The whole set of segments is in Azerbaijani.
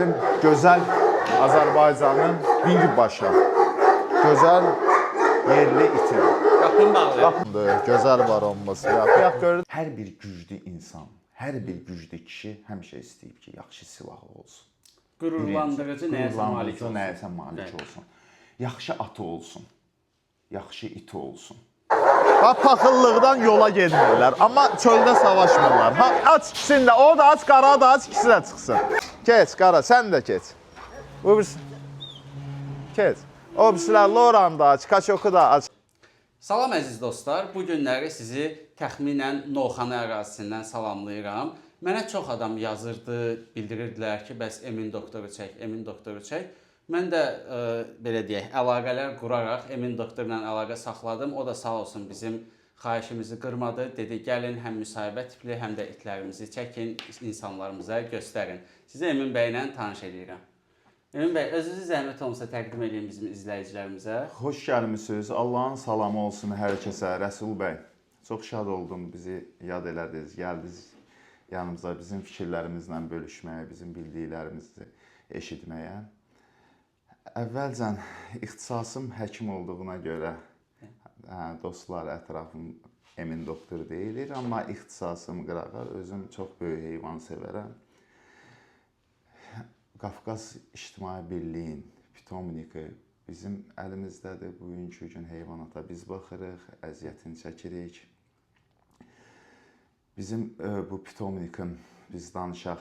bizim gözəl Azərbaycanın birbaşa gözəl yerli iti. Qapını bağlayın. Gözəl baronumuz. Bayaq gördük. Hər bir güclü insan, hər bir güclü kişi həmişə istəyib ki, yaxşı silahı olsun. Qürurlandırıcı nəyəsə malik olsun. Nəyəsə malik olsun. Yaxşı atı olsun. Yaxşı iti olsun. Bax, paxıllıqdan yola getmirlər, amma çöldə savaşmırlar. Ha, aç ikisini də, o da aç, qara da aç, ikisi də çıxsın. Keç, qara, sən də keç. Bu birisi. Keç. O birisilər Loran da aç, Kaçoku da aç. Salam əziz dostlar, bu günləri sizi təxminən Novxanı ərazisindən salamlayıram. Mənə çox adam yazırdı, bildirirdilər ki, bəs Emin doktoru çək, Emin doktoru çək. Mən də belə deyək, əlaqələr quraraq Emin doktorla əlaqə saxladım. O da sağ olsun bizim xahişimizi qırmadı. Dedi, gəlin həm müsahibə tipli, həm də itlərimizi çəkin, insanlarımıza göstərin. Sizi Emin bəylə tanış edirəm. Emin bəy, özünüzü zəhmət olmasa təqdim edin bizim izləyicilərimizə. Xoş gəlmisiniz. Allahın salamı olsun hər kəsə. Rəsul bəy, çox şad oldum, bizi yad elədiniz, gəldiniz yanımıza bizim fikirlərimizlə bölüşməyə, bizim bildiklərimizi eşitməyə. Əvvəlcən ixtisasım həkim olduğuna görə dostlar, ətrafım Emin doktor deyilir, amma ixtisasım qırağa, özüm çox böyük heyvan sevərəm. Qafqaz İctimai Birliyin pitomniki bizim əlimizdədir. Bugünkü gün heyvanata biz baxırıq, əziyyətini çəkirik. Bizim bu pitomnikin biz danışaq,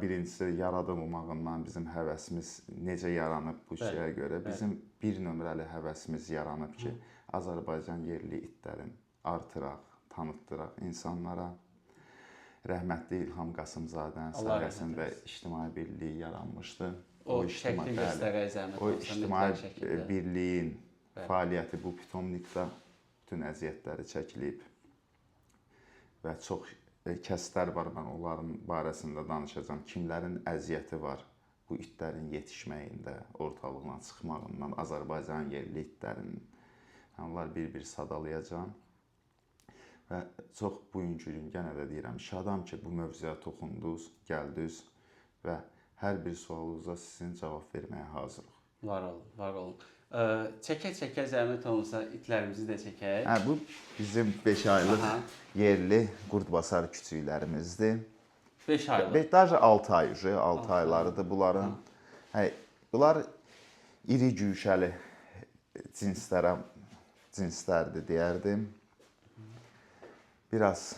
birincisi yaradılmağından bizim həvəsimiz necə yaranıb bu şeyə görə. Bizim bir nömrəli həvəsimiz yaranıb ki, Azərbaycan yerli itlərin artıraq, tanıtdıraq insanlara. Rəhmətli İlham Qasımzadənin sayəsində İctimai Birliyi yaranmışdı. O şəkli göstərək zəhmət olsa. O İctimai Birliyin fəaliyyəti bu pitomnikdə bütün əziyyətləri çəkilib və çox kəslər var, mən onların barəsində danışacağam. Kimlərin əziyyəti var bu itlərin yetişməyində, ortalığına çıxmağından, Azərbaycan yerli itlərinin. Onlar bir-bir sadalayacağım. Və çox bugünkü gün yenə də deyirəm, şadam ki, bu mövzuya toxundunuz, gəldiniz və hər bir sualınıza sizin cavab verməyə hazırıq. Var olun, var olun. Çəkə-çəkə zəhmət olunsa itlərimizi də çəkək. Bu bizim 5 aylıq yerli qurdbasar küçüklərimizdir. 5 aylıq? Daha 6 ay, 6 aylarıdır bunların. Bunlar iri güşəli cinslərdir deyərdim. Biraz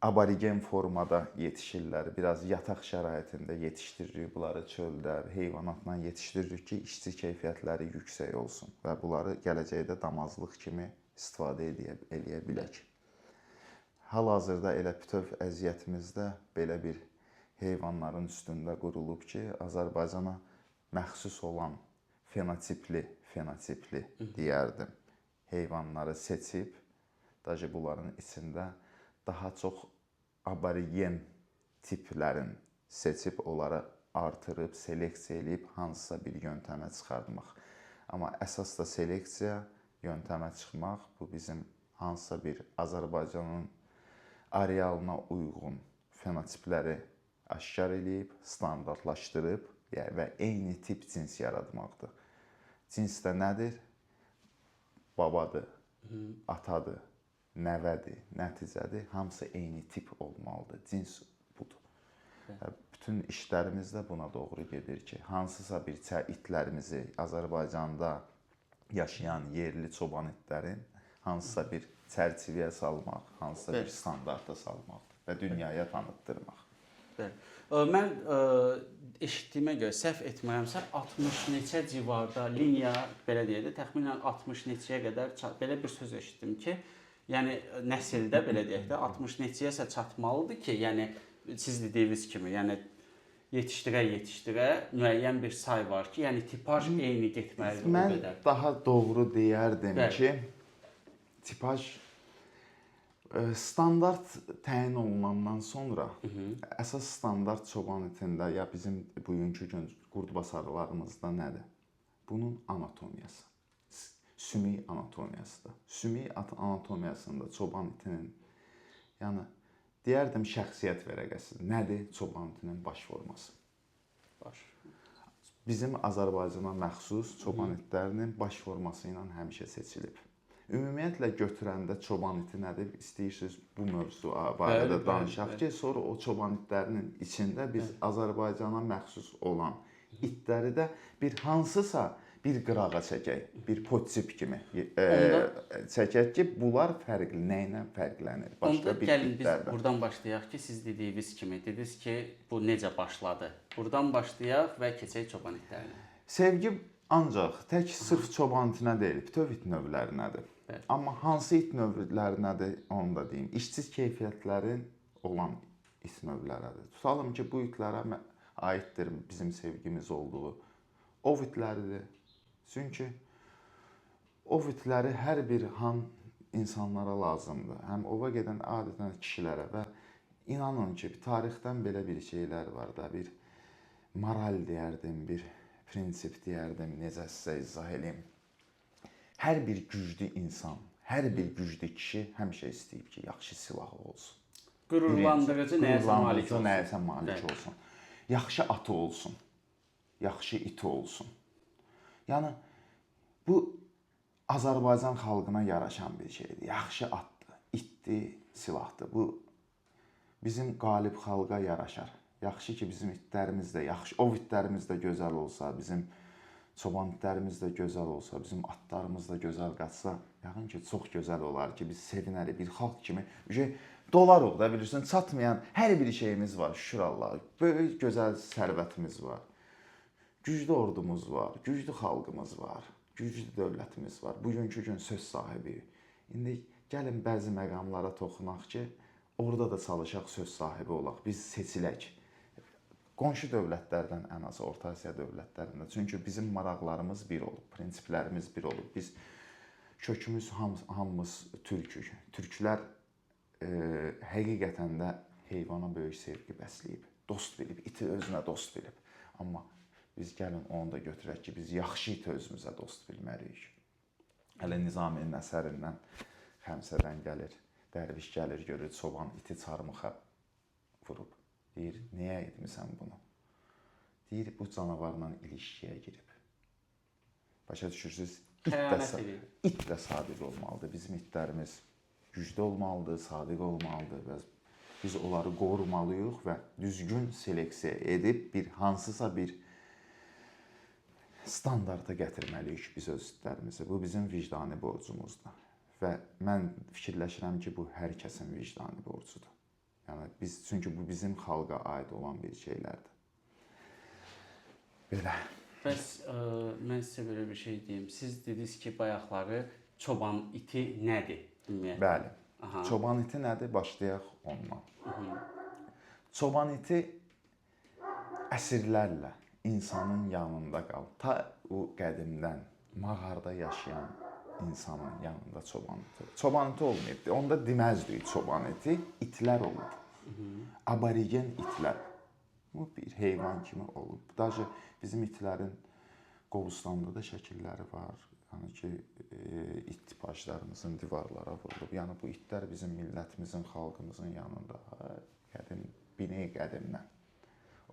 aborigen formada yetişirlər, biraz yataq şəraitində yetişdiririk bunları çöldə, heyvanatla yetişdiririk ki, işçi keyfiyyətləri yüksək olsun və bunları gələcəkdə damazlıq kimi istifadə edə bilək. Hal-hazırda elə bütöv əziyyətimizdə belə bir heyvanların üstündə qurulub ki, Azərbaycana məxsus olan fenotipli deyərdim, heyvanları seçib, dahi bunların içində daha çox aborigen tiplərin seçib, onları artırıb, seleksiya edib, hansısa bir yöntəmə çıxartmaq. Amma əsas da seleksiya, yöntəmə çıxmaq, bu bizim hansısa bir Azərbaycanın arealına uyğun fenotipləri aşkar edib, standartlaşdırıb və eyni tip cins yaratmaqdır. Cins də nədir? Babadır, atadır, nəvədir, nəticədir, hamısı eyni tip olmalıdır. Cins budur. Bütün işlərimiz də buna doğru gedir ki, hansısa bir itlərimizi Azərbaycanda yaşayan yerli çoban itlərin hansısa bir çərçivəyə salmaq, hansısa bir standarta salmaqdır və dünyaya tanıtdırmaq. Mən eşitdiyimə görə, səhv etmirəmsə, 60 neçə civarda liniya, belə deyək də, təxminən 60 neçəyə qədər, belə bir söz eşitdim ki, yəni nəsildə belə deyək də 60 neçəyəsə çatmalıdır ki, yəni siz dediyiniz kimi, yəni yetişdirə müəyyən bir say var ki, yəni tipaj eyni getməlidir o qədər. Mən daha doğru deyərdim ki, tipaj standart təyin olunandan sonra əsas standart çoban itində ya bizim bugünkü gün qurdbasarlarımızda nədir? Bunun anatomiyası. Sümük anatomiyasıdır. Sümük anatomiyasında çoban itinin, yəni deyərdim şəxsiyyət vərəqəsi. Nədir çoban itinin baş forması? Baş. Bizim Azərbaycana məxsus çoban itlərinin baş forması ilə həmişə seçilib. Ümumiyyətlə götürəndə çoban iti nədir? İstəyirsiniz bu mövzu barədə danışaq ki, sonra o çoban itlərinin içində biz Azərbaycana məxsus olan itləri də bir hansısa bir qırağa çəkək, bir podtip kimi çəkək ki, bunlar fərqli, nə ilə fərqlənir? Başqa bir gəlin biz buradan başlayaq ki, siz dediyiniz kimi, dediniz ki, bu necə başladı? Buradan başlayaq və keçək çoban itlərinə. Sevgi ancaq tək sırf çoban itinə deyil, bütöv it növlərinədir. Amma hansı it növlərinədir, onu da deyim. İşsiz keyfiyyətlərin olan it növləridir. Tutalım ki, bu itlərə aiddir bizim sevgimiz olduğu ov itləridir. Çünki ov itləri hər bir han insanlara lazımdır. Həm ova gedən adətən kişilərə və inanın ki, tarixdən belə bir şeylər var da, bir moral deyərdim, bir prinsip deyərdim, necə sizə izah edeyim. Hər bir güclü insan, hər bir güclü kişi həmişə istəyib ki, yaxşı silahı olsun. Qürurlandırıcı nəyəsə malik olsun. Yaxşı atı olsun, yaxşı iti olsun. Yəni, bu Azərbaycan xalqına yaraşan bir şeydir. Yaxşı atdır, itdir, silahdır. Bu bizim qalib xalqa yaraşar. Yaxşı ki, bizim itlərimiz də yaxşı, ov itlərimiz də gözəl olsa, bizim çoban itlərimiz də gözəl olsa, bizim atlarımız da gözəl qaçsa, yəqin ki, çox gözəl olar ki, biz sevinərik, bir xalq kimi dolarıq da, bilirsin, çatmayan hər bir şeyimiz var, şükür Allah. Böyük gözəl sərvətimiz var. Güclü ordumuz var, güclü xalqımız var, güclü dövlətimiz var. Bugünkü gün söz sahibi. İndi gəlin bəzi məqamlara toxunaq ki, orada da çalışaq söz sahibi olaq, biz seçilək. Qonşu dövlətlərdən ən azı, Orta Asiya dövlətlərində. Çünki bizim maraqlarımız bir olub, prinsiplərimiz bir olub. Biz kökümüz hamımız türkük. Türklər həqiqətən də heyvana böyük sevgi bəsləyib, dost bilib, iti özünə dost bilib. Amma biz gəlin onu da götürək ki, biz yaxşı iti özümüzə dost bilməliyik. Hələ Nizaminin əsərindən Xəmsədən gəlir, dərviş gəlir, görür, çoban iti çarmıxa vurub. Deyir, niyə etmisən bunu? Deyir, bu canavarla ilişkiyə girib. Başa düşürsünüz, it də sadiq olmalıdır. Bizim itlərimiz güclü olmalıdır, sadiq olmalıdır və biz onları qorumalıyıq və düzgün seleksiya edib bir hansısa bir standarta gətirməliyik biz öz itlərimizi. Bu bizim vicdani borcumuzdur. Və mən fikirləşirəm ki, bu hər kəsin vicdani borcudur. Yəni çünki bu bizim xalqa aid olan bir şeylərdir. Belə. Bəs mən sizə belə bir şey deyim. Siz dediniz ki, bayaqları çoban iti nədir? Bəli. Çoban iti nədir? Başlayaq ondan. Çoban iti əsrlərlə insanın yanında qalıb. Ta o qədimdən mağarada yaşayan insanın yanında çoban iti. Çoban iti olmayıb. Onda deməzdik çoban iti. İtlər olub. Aborigen itlər. Bu bir heyvan kimi olub. Daha bizim itlərin Qobustanda da şəkilləri var. Yəni ki, it tipajlarımızın divarlara vurulub. Yəni bu itlər bizim millətimizin, xalqımızın yanında bini qədimdən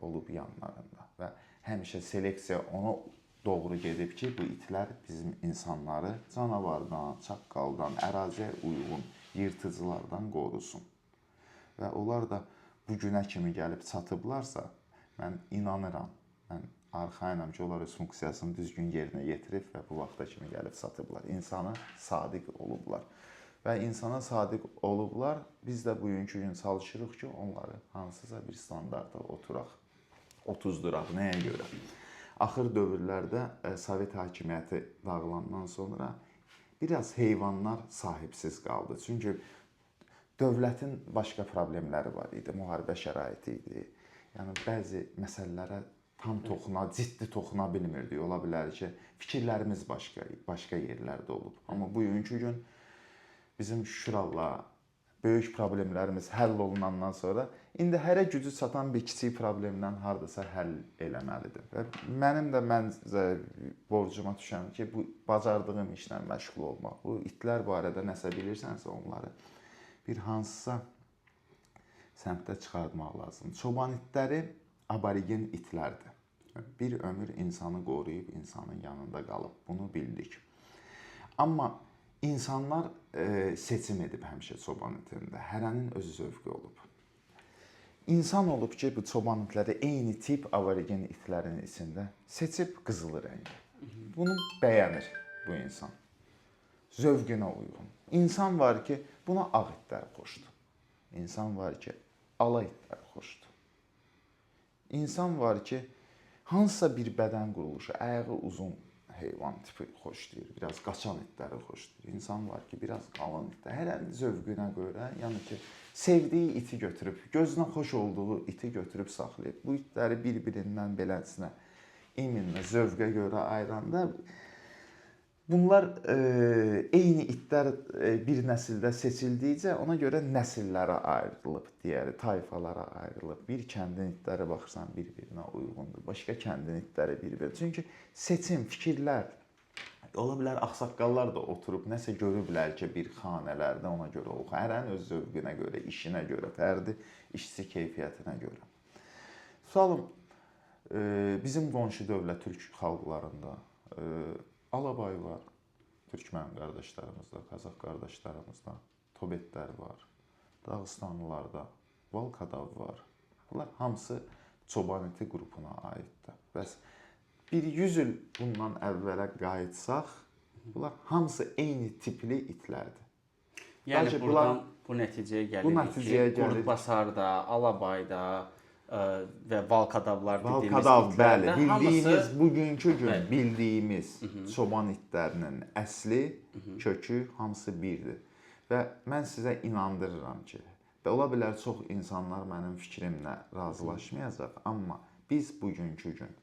olub yanlarında. Və həmişə seleksiya ona doğru gedib ki, bu itlər bizim insanları canavardan, çaqqaldan, əraziyə uyğun yırtıcılardan qorusun. Və onlar da bu günə kimi gəlib çatıblarsa, mən inanıram, mən arxayınam ki, onlar öz funksiyasını düzgün yerinə yetirib və bu vaxta kimi gəlib çatıblar. İnsana sadiq olublar. Və insana sadiq olublar, biz də bugünkü gün çalışırıq ki, onları hansısa bir standarta otuzduraq. Nəyə görə? Axır dövrlərdə Sovet hakimiyyəti dağılandan sonra biraz heyvanlar sahibsiz qaldı. Çünki dövlətin başqa problemləri var idi, müharibə şəraiti idi. Yəni, bəzi məsələlərə tam ciddi toxuna bilmirdik. Ola bilər ki, fikirlərimiz başqa yerlərdə olub. Amma bugünkü gün bizim şükür Allah böyük problemlərimiz həll olunandan sonra indi hərə gücü çatan bir kiçik problemdən hardasa həll eləməlidir. Və mənim də borcuma düşən ki, bu bacardığım işlə məşğul olmaq. Bu itlər barədə nəsə bilirsənsə onları bir hansısa səmtdə çıxartmaq lazımdır. Çoban itləri aborigen itlərdir. Bir ömür insanı qoruyub insanın yanında qalıb. Bunu bildik. Amma insanlar seçim edib həmişə çoban itində. Hərənin öz zövqü olub. İnsan olub ki, bu çoban itləri eyni tip aborigen itlərin içində seçib qızılı rəngi. Bunu bəyənir bu insan. Zövqünə uyğun. İnsan var ki, buna ağ itlər xoşdur. İnsan var ki, ala itlər xoşdur. İnsan var ki, hansısa bir bədən quruluşu, ayağı uzun heyvan tipi xoşlayır, biraz qaçan itləri xoşlayır. İnsan var ki, biraz qalın itlər. Hərənin zövqünə görə, yəni ki, sevdiyi iti götürüb, gözünə xoş olduğu iti götürüb saxlayıb. Bu itləri bir-birindən beləsinə, iminlə, zövqə görə ayıranda bunlar eyni itlər bir nəsildə seçildikcə ona görə nəsillərə ayrılıb, deyərik, tayfalara ayrılıb. Bir kəndin itləri baxırsan bir-birinə uyğundur, başqa kəndin itləri bir-birinə. Çünki seçim, fikirlər, ola bilər ağsaqqallar da oturub nəsə görüblər ki, bir xanələrdə ona görə o, hərənin öz zövqünə görə, işinə görə, fərdi işçi keyfiyyətinə görə. Sualım, bizim qonşu dövlət Türk xalqlarında Alabay var, Türkmen qardaşlarımızda, Qazaq qardaşlarımızda, Tobetlər var, Dağıstanlılarda, Valkadav var. Bunlar hamısı çoban iti qrupuna aiddir. Bəs bir 100 il bundan əvvələ qayıtsaq, bunlar hamısı eyni tipli itlərdir. Yəni buradan bu nəticəyə gəlirik ki, Qurtbasarda, Alabayda və Valkadavlar dediyimiz itlərdə, bəli, bildiyimiz, bugünkü gün bildiyimiz çoban itlərinin əsli, kökü hamısı birdir. Və mən sizə inandırıram ki, və ola bilər çox insanlar mənim fikrimlə razılaşmayacaq, amma biz bugünkü gün,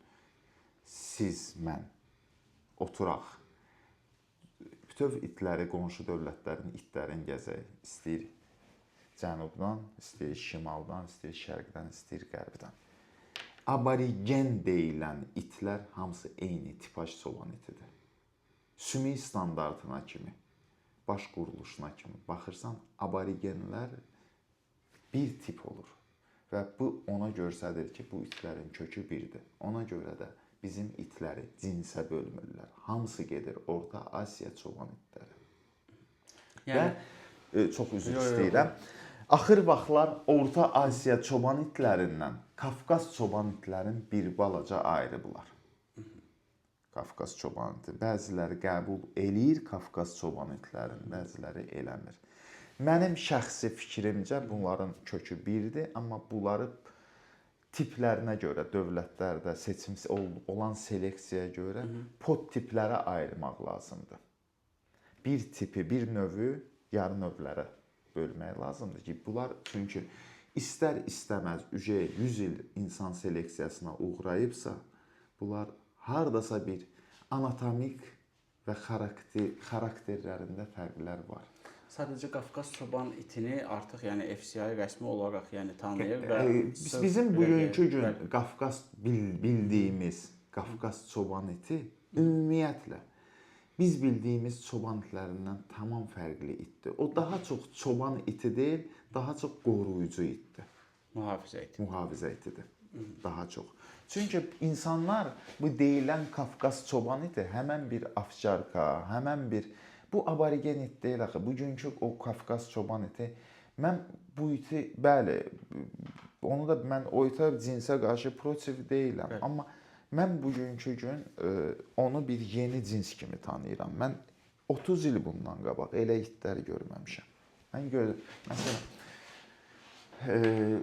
siz, mən oturaq, bütöv itləri, qonşu dövlətlərin itlərin gəzək, istəyir cənubdan, istəyir şimaldan, istəyir şərqdən, istəyir qərbdən. Aborigen deyilən itlər hamısı eyni tipaj çoban itidir. Sümük standartına kimi, baş quruluşuna kimi baxırsan, aborigenlər bir tip olur. Və bu ona göstərir ki, bu itlərin kökü birdir. Ona görə də bizim itləri cinsə bölmürlər. Hamısı gedir Orta Asiya çoban itləri. Və çox üzr istəyirəm. Axır vaxtlar Orta Asiya çoban itlərindən Qafqaz çoban itlərin bir balaca ayrıblar. Qafqaz çoban iti. Bəziləri qəbul eləyir Qafqaz çoban itlərini, bəziləri eləmir. Mənim şəxsi fikrimcə bunların kökü birdir, amma bunları tiplərinə görə dövlətlərdə seçim olan seleksiyaya görə podtiplərə ayırmaq lazımdır. Bir tipi, bir növü yarı növlərə bölmək lazımdır ki, bunlar çünki istər-istəməz 100 il insan seleksiyasına uğrayıbsa, bunlar hardasa bir anatomik və xarakterlərində fərqlər var. Sadəcə Qafqaz çoban itini artıq yəni FCI rəsmi olaraq yəni tanıyır və bizim bugünkü gün Qafqaz bildiyimiz Qafqaz çoban iti ümumiyyətlə biz bildiyimiz çoban itlərindən tamam fərqli itdir. O daha çox çoban iti deyil, daha çox qoruyucu itdir. Mühafizə iti. Mühafizə itidir. Daha çox. Çünki insanlar bu deyilən Qafqaz çoban iti həmən bir ovçarka, həmən bir bu aborigen it deyil axı. Bugünkü o Qafqaz çoban iti mən bu iti bəli onu da mən o itə cinsə qarşı protiv deyiləm, amma mən bugünkü gün onu bir yeni cins kimi tanıyıram. Mən 30 il bundan qabaq elə itləri görməmişəm. Mən məsələn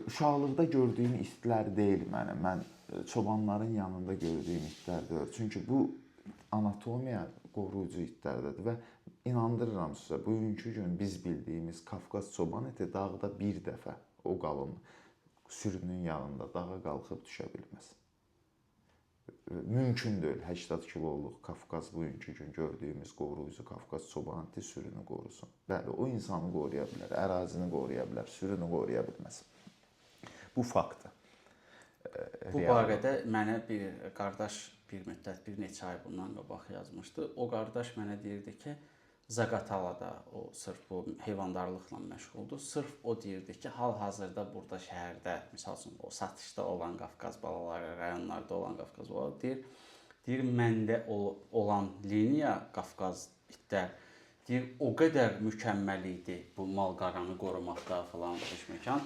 uşaqlıqda gördüyüm itlər deyil mənim. Mən çobanların yanında gördüyüm itlər deyil. Çünki bu anatomiya qoruyucu itlərdədir və inandırıram sizə, bugünkü gün biz bildiyimiz Qafqaz çoban iti dağda bir dəfə o qalın sürünün yanında dağa qalxıb düşə bilməz. Mümkün deyil 80 kiloluq Qafqaz bugünkü gün gördüyümüz qoruyucu Qafqaz çoban iti sürünü qorusun. Bəli, o insanı qoruya bilər, ərazini qoruya bilər, sürünü qoruya bilməz. Bu faktdır. Bu barədə mənə bir qardaş bir müddət, bir neçə ay bundan qabaq yazmışdı. O qardaş mənə deyirdi ki, Zaqatalada o sırf bu heyvandarlıqla məşğuldur. Sırf o deyirdi ki, hal-hazırda burada şəhərdə, məsəl üçün o satışda olan Qafqaz balaları, rayonlarda olan Qafqaz balaları deyir məndə olan liniya Qafqaz itlər deyir o qədər mükəmməl idi bu mal-qaranı qorumaqda falan məkan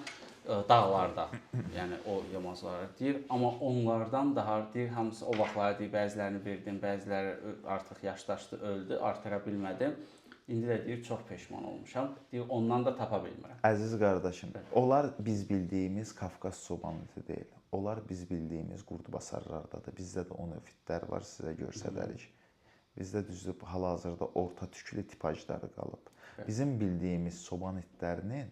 dağlarda, yəni o yamacları deyir, amma onlardan daha deyir hamısı o vaxtlar deyir bəzilərini verdim, bəziləri artıq yaşdaşdı, öldü, artıra bilmədim. İndi də deyir çox peşman olmuşam. Deyir ondan da tapa bilmirəm. Əziz qardaşım, onlar biz bildiyimiz Qafqaz çoban iti deyil. Onlar biz bildiyimiz qurdbasarlardadır. Bizdə də o növ itlər var, sizə göstərərik. Bizdə düzdür hal-hazırda orta tüklü tipajları qalıb. Bizim bildiyimiz çoban itlərinin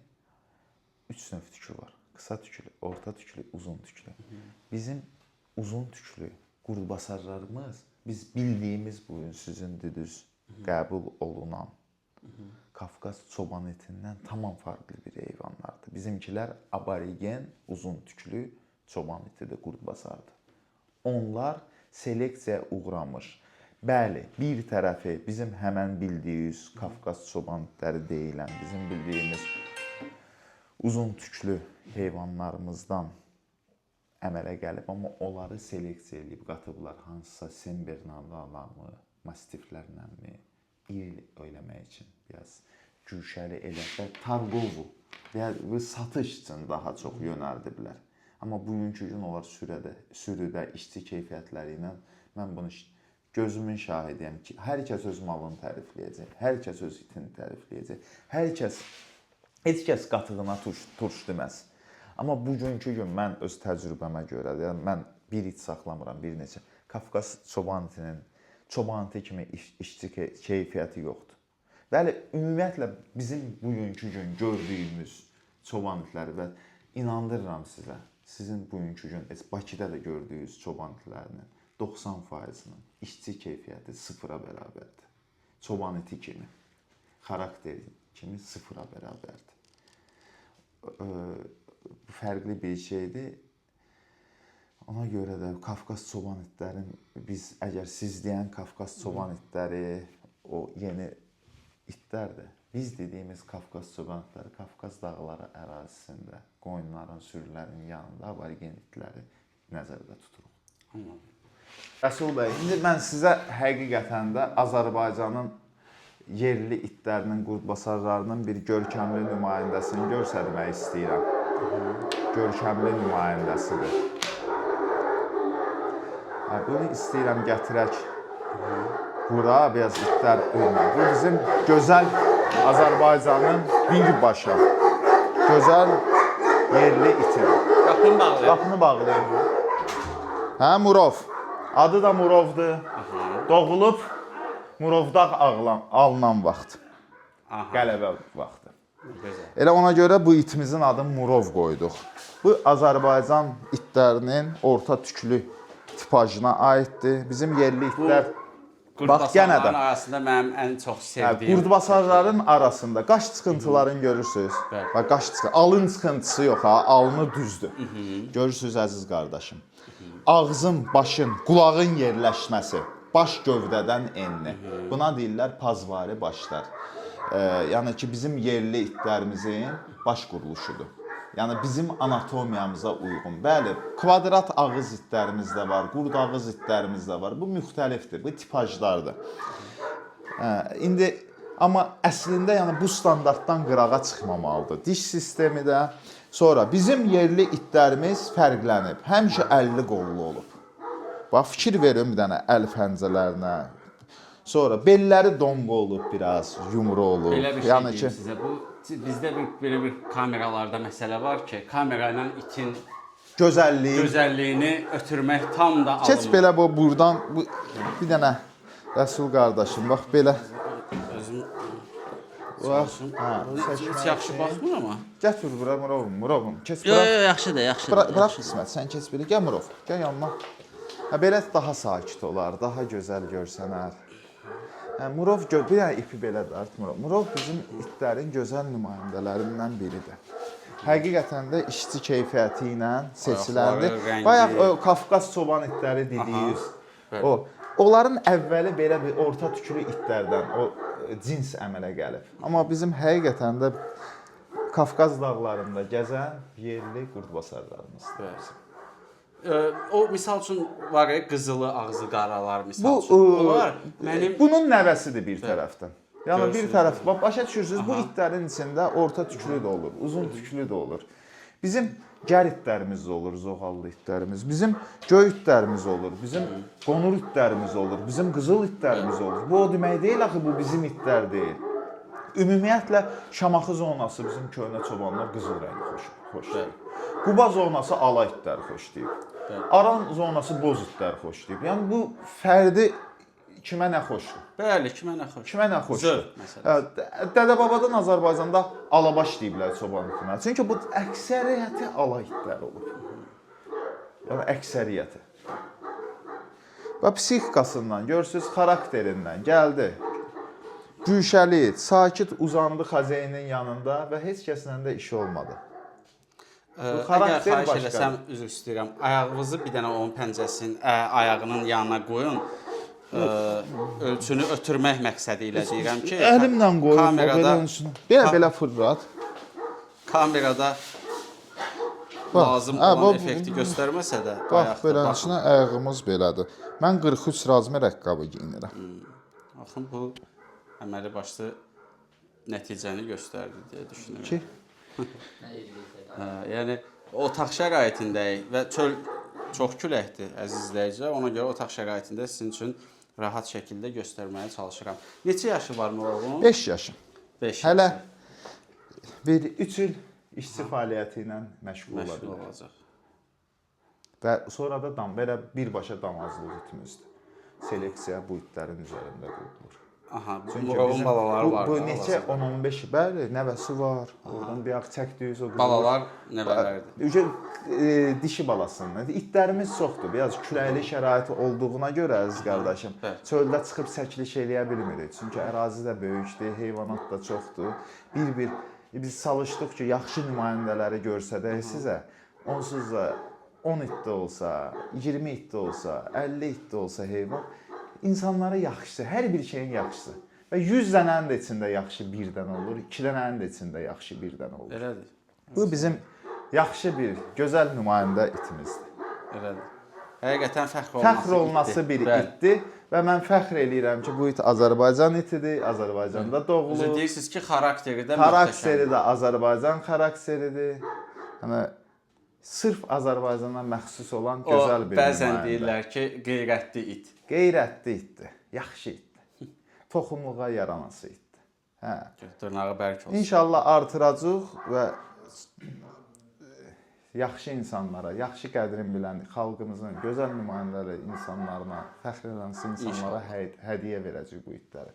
3 növ tükü var. Qısa tüklü, orta tüklü, uzun tüklü. Bizim uzun tüklü qurdbasarlarımız biz bildiyimiz bu gün sizin düdüz qəbul olunan Qafqaz çoban etindən tamam farklı bir heyvanlardır. Bizimkilər aborigen, uzun tüklü çoban itidir, qurdbasardır. Onlar seleksiyaya uğramış. Bəli, bir tərəfi bizim həmən bildiyimiz Qafqaz çoban itləri deyilən, bizim bildiyimiz uzun tüklü heyvanlarımızdan əmələ gəlib, amma onları seleksiya edib qatıblar hansısa Sen Bernardalarmı, mastiflərlənmi, iri eləmək üçün biraz güşəli elə targovu və satış üçün daha çox yönəldiblər. Amma bugünkü gün onlar sürüdə işçi keyfiyyətləri ilə mən bunu gözümün şahidiyəm ki, hər kəs öz malını tərifləyəcək, hər kəs öz itini tərifləyəcək, heç kəs qatığına turş deməz. Amma bugünkü gün mən öz təcrübəmə görə, yəni mən bir it saxlamıram, bir neçə. Qafqaz çoban itinin çoban iti kimi işçi keyfiyyəti yoxdur. Bəli, ümumiyyətlə bizim bugünkü gün gördüyümüz çoban itləri və inandırıram sizə, sizin bugünkü gün Bakıda da gördüyünüz çoban itlərinin 90%-nin işçi keyfiyyəti sıfıra bərabərdir. Çoban iti kimi, xarakteri kimi sıfıra bərabərdir. Fərqli bir şeydir. Ona görə də Qafqaz çoban itlərin, biz əgər siz deyən Qafqaz çoban itləri o yeni itlərdir. Biz dediyimiz Qafqaz çoban itləri Qafqaz dağları ərazisində qoyunların, sürülərin yanında aborigen itləri nəzərdə tuturuq. Anladım. Rəsul bəy, indi mən sizə həqiqətən də Azərbaycanın yerli itlərinin, qurdbasarlarının bir görkəmli nümayəndəsini göstərmək istəyirəm. Görkəmli nümayəndəsidir. Bunu istəyirəm gətirək bura, biraz itlər ölmək. Bu bizim gözəl Azərbaycanın birbaşa, gözəl yerli iti. Qapını bağlayın. Qapını bağlayın. Hə, Murov. Adı da Murovdur. Doğulub Murovdağ alınan vaxt. Qələbə vaxtı. Elə ona görə bu itimizin adını Murov qoyduq. Bu Azərbaycan itlərinin orta tüklü tipajına aiddir. Bizim yerli itlər Qurdbasarların arasında mənim ən çox sevdiyim. Qurdbasarların arasında qaş çıxıntılarını görürsünüz. Bax, qaş çıxıntısı, alın çıxıntısı yox ha, alnı düzdür. Görürsünüz əziz qardaşım. Ağzın, başın, qulağın yerləşməsi, baş gövdədən enli. Buna deyirlər pazvari başlar. Yəni ki, bizim yerli itlərimizin baş quruluşudur. Yəni bizim anatomiyamıza uyğun. Bəli, kvadrat ağız itlərimiz də var, qurd ağız itlərimiz də var. Bu müxtəlifdir, bu tipajlardır. İndi amma əslində yəni bu standartdan qırağa çıxmamalıdır. Diş sistemi də. Sonra bizim yerli itlərimiz fərqlənib. Həmişə 50 qollu olub. Bax, fikir verin bir dənə əl pəncələrinə. Sonra belləri donqa olub biraz, yumru olub. Belə bir şey yəni deyim sizə. Bu bizdə belə bir kameralarda məsələ var ki, kamera ilə itin gözəlliyini ötürmək tam da alınmır. Keç belə bu burdan bir dənə Rəsul qardaşım, bax belə. Özüm Bax, heç yaxşı baxmır amma. Gətir bura Murovum. Keç bura. Yox, yaxşıdır, yaxşıdır. Bırax qismət, sən keç belə. Gəl Murov, gəl yanıma. Belə daha sakit olar, daha gözəl görsənər. Murov, bir dənə ipi belə dart Murov. Murov bizim itlərin gözəl nümayəndələrindən biridir. Həqiqətən də işçi keyfiyyəti ilə seçiləndir. Bayaq o Qafqaz çoban itləri dediyiniz, onların əvvəli belə bir orta tüklü itlərdən, o cins əmələ gəlib. Amma bizim həqiqətən də Qafqaz dağlarında gəzən yerli qurdbasarlarımızdır. O misal üçün var ya qızılı ağzı qaralar misal üçün. Onlar mənim bunun nəvəsidir bir tərəfdən. Yəni bir Görürsünüz. tərəf başa düşürsüz, bu itlərin içində orta tüklü də olur, uzun tüklü də olur. Bizim gər itlərimiz də olur, zoğallı itlərimiz. Bizim göy itlərimiz olur, bizim qonur itlərimiz olur, bizim qızıl itlərimiz olur. Bu o demək deyil axı bu bizim itlər deyil. Ümumiyyətlə Şamaxı zonası bizim köhnə çobanlar qızıl rəngi xoşlayır. Quba zonası ala itlər xoşlayır. Aran zonası boz itlər xoşlayır. Yəni bu fərdi kimə nə xoşdur? Bəli, kimə nə xoş? Kimə nə xoşdur? Dədə-babadan Azərbaycanda alabaş deyiblər çoban itinə. Çünki bu əksəriyyəti ala itlər olur. Yəni əksəriyyəti. Və psixikasından, görürsüz, xarakterindən gəldi. Güşəli, sakit uzandı xazeynin yanında və heç kəslə də işi olmadı. Əgər xahiş eləsəm, üzr istəyirəm, ayağınızı bir dənə onun pəncəsinin ayağının yanına qoyun. Ölçünü ötürmək məqsədi ilə deyirəm ki, əlimlə qoyun, kamerada belə fırlat. Kamerada lazım olan effekti göstərməsə də bax beləsinə ayağımız belədir. Mən 43 razmer ayaqqabı geyinirəm. Baxın bu əməli başlı nəticəni göstərdi deyə düşünürəm. Ki Yəni otaq şəraitindəyik və çöl çox küləkdir əziz izləyicilər. Ona görə otaq şəraitində sizin üçün rahat şəkildə göstərməyə çalışıram. Neçə yaşı var oğlunun? 5 yaşım. 5 Hələ bir 3 il işçi fəaliyyəti ilə məşğul ola bilər. olacaq. Və sonra da belə birbaşa damazlıq itmizdir. Seleksiya bu itlərin üzərində qurulur. Aha, Çünki Murovun balaları var. Bu neçə 10-15, bəli, nəvəsi var. Oradan bir ağ çəkdiyiniz o qızıl. Balalar nəvələrdir. Dişi balasının. İtlərimiz çoxdur. Biraz küləkli şərait olduğuna görə əziz qardaşım, çöldə çıxıb çəkiliş eləyə bilmirik. Çünki ərazi də böyükdür, heyvanat da çoxdur. Biz çalışdıq ki, yaxşı nümayəndələri görsədək sizə, onsuz da 10 it də olsa, 20 it də olsa, 50 it də olsa heyvan, insanlara yaxşısı, hər bir şeyin yaxşısı. Və 100 dənənin də içində yaxşı birdən olur, 2 dənənin də içində yaxşı birdən olur. Elədir. Bu bizim yaxşı bir, gözəl nümayəndə itimizdir. Elədir. Həqiqətən Fəxr olunması bir itdir və mən fəxr eləyirəm ki, bu it Azərbaycan itidir, Azərbaycanda doğulur. Siz deyirsiniz ki, xarakteri də Xarakteri də Azərbaycan xarakteridir. Yəni sırf Azərbaycana məxsus olan gözəl bir nümayəndə. Bəzən deyirlər ki, qeyrətli it. Qeyrətli itdir, yaxşı itdir. Toxumluğa yaranası itdir. Hə. Dırnağı bərk olsun. İnşallah artıracaq və yaxşı insanlara, yaxşı qədrin bilən xalqımızın gözəl nümayəndələri insanlarına, fəxr edənsi insanlara hədiyyə verəcək bu itləri.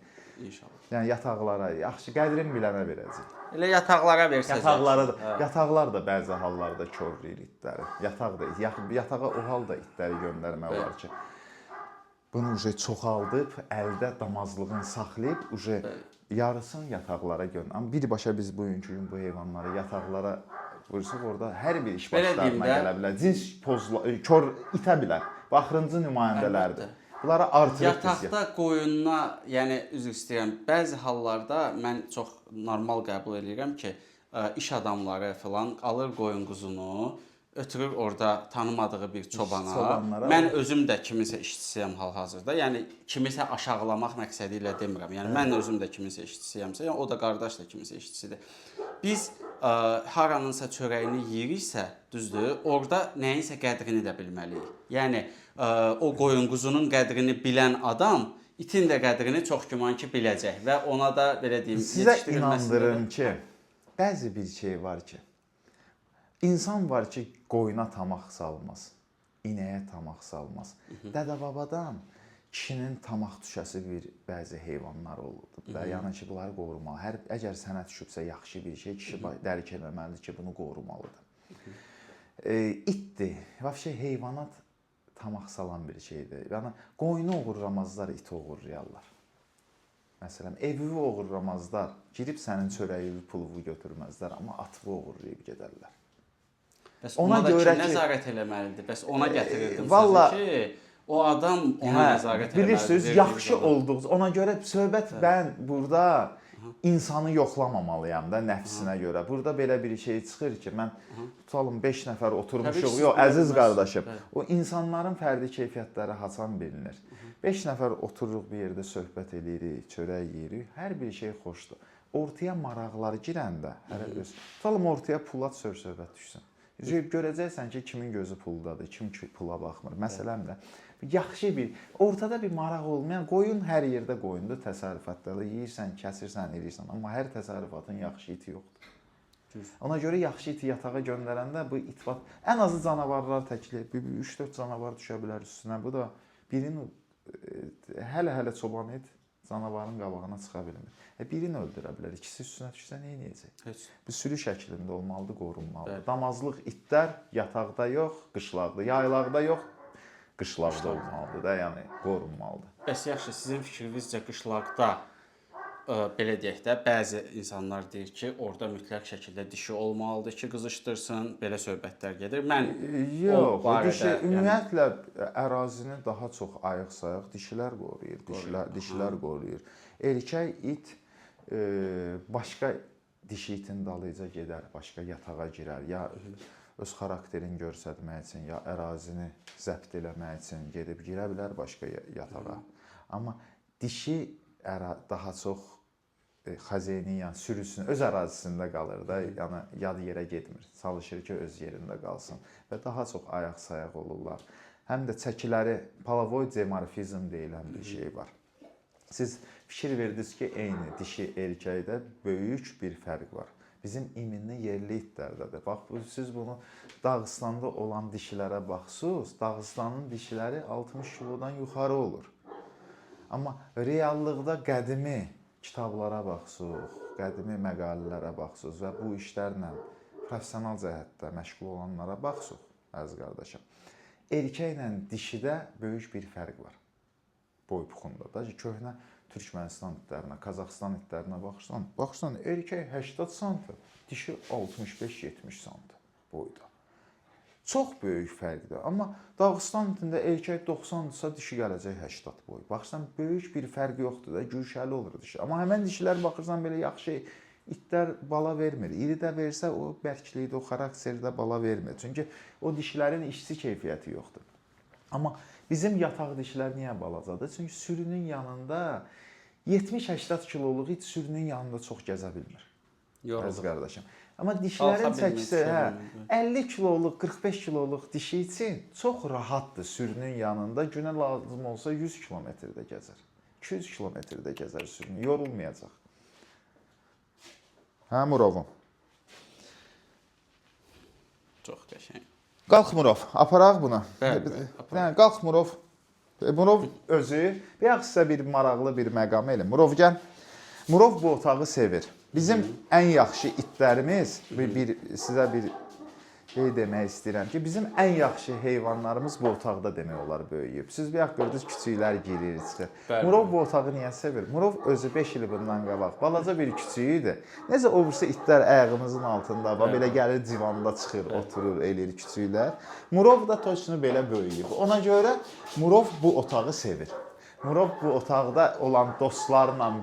İnşallah. Yəni yataqlara, yaxşı qədrin bilənə verəcək. Elə yataqlara versəz. Yataqlar da bəzi hallarda körləyir itləri. Yatağa o halda itləri göndərmək olar ki, bunu çoxaldıb, əldə damazlığını saxlayıb, yarısını yataqlara göndər. Amma birbaşa biz bugünkü gün bu heyvanları yataqlara vursaq, orada hər bir iş başlarına gələ bilər. Cins kör itə bilər. Bu axırıncı nümayəndələrdir. Bunları artırıb biz. Yataqda qoyununa, yəni üzr istəyirəm, bəzi hallarda mən çox normal qəbul edirəm ki, iş adamları falan alır qoyun quzunu, ötürür orada tanımadığı bir çobana. Mən özüm də kiminsə işçisiyəm hal-hazırda. Yəni kimisə aşağılamaq məqsədi ilə demirəm. Yəni mən özüm də kiminsə işçisiyəmsə, yəni o da qardaş da kiminsə işçisidir. Biz haranınsa çörəyini yeyiriksə, düzdür, orada nəyinsə qədrini də bilməliyik. Yəni o qoyun quzunun qədrini bilən adam itin də qədrini çox güman ki biləcək və ona da belə deyim, sizə inandırım ki, bəzi bir şey var ki, İnsan var ki, qoyuna tamaq salmaz, inəyə tamaq salmaz. Dədə-babadan kişinin tamaq düşəsi bəzi heyvanlar olurdu. Yəni ki, bunları qorumalı. Əgər sənə düşübsə yaxşı bir şey, kişi dərk etməlidir ki, bunu qorumalıdır. İtdir, vəbşə heyvanat tamaq salan bir şeydir. Yəni qoyunu oğurlamazlar, iti oğurlayarlar. Məsələn, evi oğurlamazlar, girib sənin çörəyi, puluvu götürməzlər, amma atı oğurlayıb gedərlər. Bəs ona da kim nəzarət eləməlidir? Bəs ona gətirirdim sizi ki, o adam ona nəzarət etməlidir. Bilirsiniz, yaxşı olduq. Ona görə söhbət mən burada insanı yoxlamamalıyam da nəfsinə görə. Burada belə bir şey çıxır ki, mən tutalım 5 nəfər oturmuşuq. Yox, əziz qardaşım, o insanların fərdi keyfiyyətləri haçan bilinir. 5 nəfər otururuq bir yerdə söhbət edirik, çörək yeyirik, hər bir şey xoşdur. Ortaya maraqlar girəndə, tutalım ortaya pula söhbət düşsün. Görəcəksən ki, kimin gözü puldadır, kim pula baxmır. Məsələn də yaxşı bir, ortada bir maraq olmayan, qoyun hər yerdə qoyundur təsərrüfatda. Yeyirsən, kəsirsən, eləyirsən, amma hər təsərrüfatın yaxşı iti yoxdur. Ona görə yaxşı iti yatağa göndərəndə bu itbat, ən azı canavarlar təklif, 3-4 canavar düşə bilər üstünə. Bu da birinin, hələ çoban et canavarın qabağına çıxa bilmir. Birini öldürə bilər, ikisi üstünə düşsə nə edəcək? Bu sürü şəklində olmalıdır, qorunmalıdır. Damazlıq itlər yataqda yox, qışlaqda, yaylaqda yox, qışlaqda olmalıdır da, yəni qorunmalıdır. Bəs yaxşı, sizin fikrinizcə qışlaqda belə deyək də, bəzi insanlar deyir ki, orada mütləq şəkildə dişi olmalıdır ki, qızışdırsın, belə söhbətlər gedir. Mən yox, dişi ümumiyyətlə ərazini daha çox ayıq-sayıq dişilər qoruyur, dişilər qoruyur. Erkək it başqa dişi itin dalıyca gedər, başqa yatağa girər, ya öz xarakterini göstərmək üçün, ya ərazini zəbt eləmək üçün gedib girə bilər başqa yatağa. Amma dişi daha çox xəzeyni, yəni sürüsün öz ərazisində qalır da, yəni yad yerə getmir, çalışır ki, öz yerində qalsın və daha çox ayaq-sayaq olurlar. Həm də çəkiləri polavoid dimorfizm deyilən bir şey var. Siz fikir verdiniz ki, eyni dişi erkəkdə böyük bir fərq var. Bizim iminli yerli itlərdədir. Bax, siz bunu Dağıstanda olan dişilərə baxsınız, Dağıstanın dişiləri 60 kilodan yuxarı olur. Amma reallıqda qədimi kitablara baxsınız, qədimi məqalələrə baxsınız və bu işlərlə professional cəhətdə məşğul olanlara baxsınız, əziz qardaşım. Erkəklə dişidə böyük bir fərq var. Boy buxunda da köhnə Türkmənistan itlərinə, Qazaxıstan itlərinə baxırsan, erkək 80 sm, dişi 65-70 sm boyda. Çox böyük fərqdir. Amma Dağıstan itində erkək 90-dırsa, dişi gələcək 80 boy. Baxırsan, böyük bir fərq yoxdur da, güşəli olur dişi. Amma həmən dişilər baxırsan, belə yaxşı itlər bala vermir. İri də versə, o bərklikdə, o xarakterdə bala vermir. Çünki o dişlərin işçi keyfiyyəti yoxdur. Amma bizim yataq dişilər niyə balacadır? Çünki sürünün yanında 70-80 kiloluq it sürünün yanında çox gəzə bilmir. Əziz qardaşım. Amma dişlərin çəkisi 50 kiloluq, 45 kiloluq dişi üçün çox rahatdır sürünün yanında. Günə lazım olsa 100 kilometrdə gəzər. 200 kilometrdə gəzər sürünün, yorulmayacaq. Hə Murovum? Çox qəşəng. Qalx Murov, aparaq buna. Bəli, qalx Murov. Murov özü, bayaq sizə bir maraqlı bir məqam eləm. Murov gəl. Murov bu otağı sevir. Bizim ən yaxşı itlərimiz, sizə bir şey demək istəyirəm ki, bizim ən yaxşı heyvanlarımız bu otaqda demək olar böyüyüb. Siz bayaq gördünüz, küçüklər girir, çıxır. Murov bu otağı niyə sevir? Murov özü 5 il bundan qabaq balaca bir küçüyü idi. Necə o birisi itlər ayağımızın altında, belə gəlir divanda çıxır, oturur, eləyir küçüklər. Murov da toçunu belə böyüyüb. Ona görə Murov bu otağı sevir. Murov bu otaqda olan dostlarla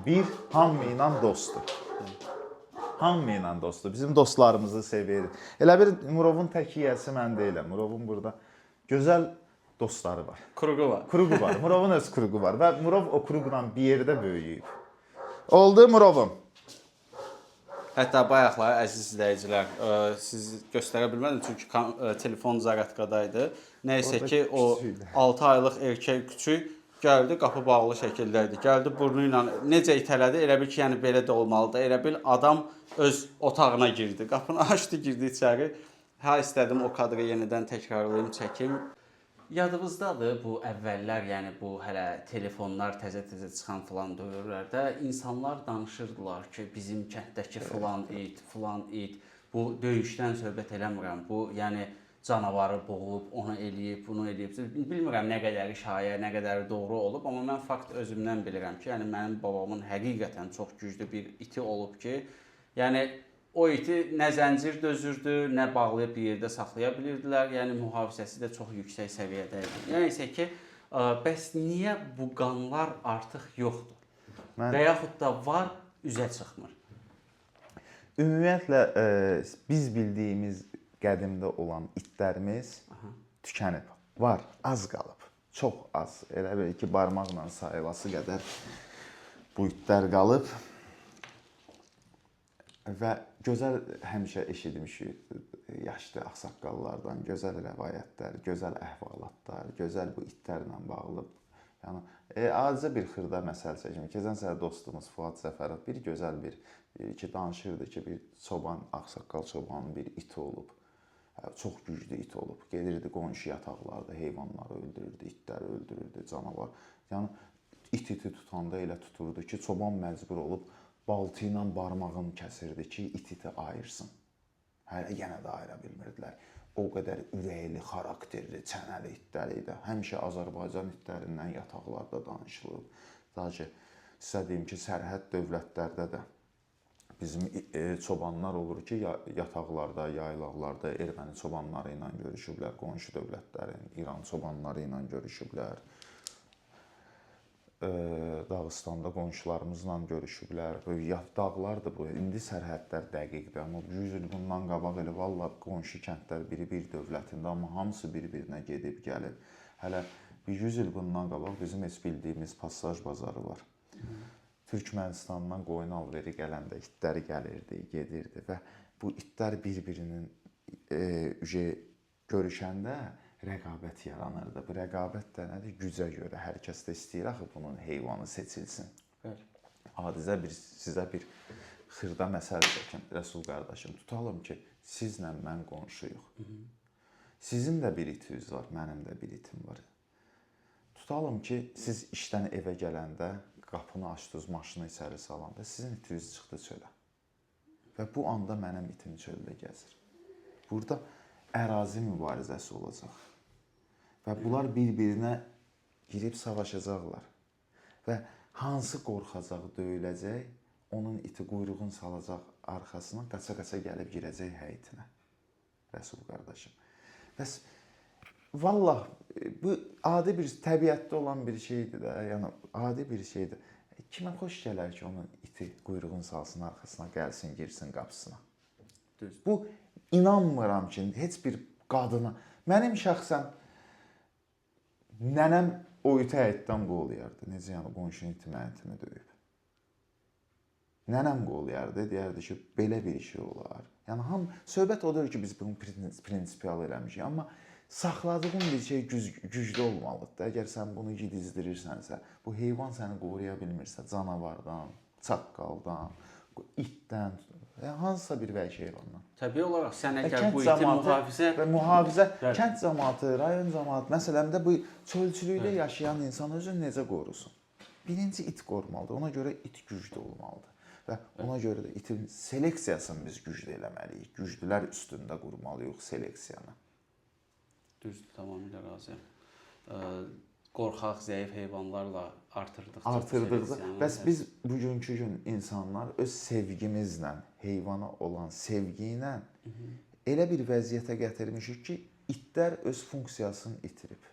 hamı ilə dostdur. Hamı ilə dostdur. Bizim dostlarımızı sevir. Elə bir Murovun tək yiyəsi mən deyiləm. Murovun burada gözəl dostları var. Kuruğu var. Kuruğu var. Murovun öz kuruğu var və Murov o kuruğla bir yerdə böyüyüb. Oldu Murovum. Hətta bayaqlar əziz izləyicilər, siz göstərə bilmədim çünki telefon zaradqadaydı. Nəysə ki, o 6 aylıq erkək küçük gəldi, qapı bağlı şəkildə idi. Gəldi burnu ilə necə itələdi, elə bil ki, yəni belə də olmalıdır. Elə bil adam öz otağına girdi. Qapını açdı, girdi içəri. Ha istədim o kadrı yenidən təkrarlayım, çəkim. Yadınızdadır bu əvvəllər, yəni bu hələ telefonlar təzə-təzə çıxan filan dövrlərdə insanlar danışırdılar ki, bizim kənddəki filan it, bu döyüşdən söhbət eləmirəm. Bu, yəni canavarı boğub, onu eləyib, bunu eləyib. Bilmirəm nə qədəri şayə, nə qədəri doğru olub, amma mən fakt özümdən bilirəm ki, yəni mənim babamın həqiqətən çox güclü bir iti olub ki, yəni o iti nə zəncir dözürdü, nə bağlayıb bir yerdə saxlaya bilirdilər. Yəni mühafizəsi də çox yüksək səviyyədə idi. Nəysə ki, Bəs niyə bu qanlar artıq yoxdur? Mən Və yaxud da var, üzə çıxmır. ümumiyyətlə biz bildiyimiz qədimdə olan itlərimiz tükənib. Var, az qalıb. Çox az. Elə bil ki, barmaqla sayılası qədər bu itlər qalıb. Və gözəl həmişə eşitmişik yaşlı ağsaqqallardan gözəl rəvayətlər, gözəl əhvalatlar, gözəl bu itlərlə bağlı. Yəni adicə bir xırda məsəl çəkim. Keçən sənə dostumuz Fuad Zəfərov bir gözəl bir danışırdı ki, bir çoban, ağsaqqal çobanın bir iti olub. Çox güclü it olub. Gedirdi qonşu yataqlarda heyvanları öldürürdü, itləri öldürürdü, canavar. Yəni iti tutanda elə tuturdu ki, çoban məcbur olub baltı ilə barmağını kəsirdi ki, iti ayırsın. Hələ yenə də ayıra bilmirdilər. O qədər ürəkli, xarakterli, çənəli itlər idi. Həmişə Azərbaycan itlərindən yataqlarda danışılıb. Daha ki, sizə deyim ki, sərhəd dövlətlərdə də bizim çobanlar olur ki, yataqlarda, yaylaqlarda erməni çobanları ilə görüşüblər, qonşu dövlətlərin, İran çobanları ilə görüşüblər. Dağıstanda qonşularımızla görüşüblər. Dağlardır bu. İndi sərhədlər dəqiqdir. Amma 100 il bundan qabaq elə valla qonşu kəndlər biri bir dövlətində, amma hamısı bir-birinə gedib gəlib. Hələ 100 il bundan qabaq bizim heç bildiyimiz Passaj bazarı var. Türkmənistandan qoyun alveri gələndə itlər gəlirdi, gedirdi və bu itlər bir-birinin görüşəndə rəqabət yaranırdı. Bu rəqabət də nədir? Gücə görə. Hər kəs də istəyir axı bunun heyvanı seçilsin. Adicə sizə bir xırda məsəl çəkim, Rəsul qardaşım. Tutalım ki, sizlə mən qonşuyuq. Sizin də bir itiniz var, mənim də bir itim var. Tutalım ki, siz işdən evə gələndə, qapını açdınız, maşını içəri salanda, sizin itiniz çıxdı çölə. Və bu anda mənim itim çöldə gəzir. Burada ərazi mübarizəsi olacaq. Və bunlar bir-birinə girib savaşacaqlar. Və hansı qorxacaq, döyüləcək, onun iti quyruğunu salacaq arxasına, qaça-qaça gəlib girəcək həyətinə. Rəsul qardaşım. Bəs, vallah, bu adi bir, təbiətdə olan bir şeydir də, yəni adi bir şeydir. Kimə xoş gələr ki, onun iti quyruğunu salsın arxasına, gəlsin, girsin qapısına. Bu, inanmıram ki, heç bir qadına, mənim şəxsən, nənəm o iti həyətdən qovlayardı. Necə yəni, qonşunun iti mənim itimi döyüb. Nənəm qovlayardı, deyərdi ki, belə bir şey olar. Yəni, söhbət odur ki, biz bunu prinsipial eləmişik, amma saxladığın bir şey güclü olmalıdır. Əgər sən bunu gedizdirirsənsə, bu heyvan səni qoruya bilmirsə, canavardan, çaqqaldan, itdən, hansısa bir vəhşi heyvandan. Təbii olaraq sən əgər bu iti mühafizə, kənd cəmaatı, rayon cəmaatı, məsələn də bu çölçülükdə yaşayan insan özünü necə qorusun? Birinci it qorumalıdır, ona görə it güclü olmalıdır. Və ona görə də itin seleksiyasını biz güclü eləməliyik. Güclülər üstündə qurmalıyıq seleksiyanı. Düzdür, tamamilə razıyam. Qorxaq, zəif heyvanlarla artırdıqca. Bəs biz bugünkü gün insanlar öz sevgimizlə, heyvana olan sevgi ilə elə bir vəziyyətə gətirmişik ki, itlər öz funksiyasını itirib.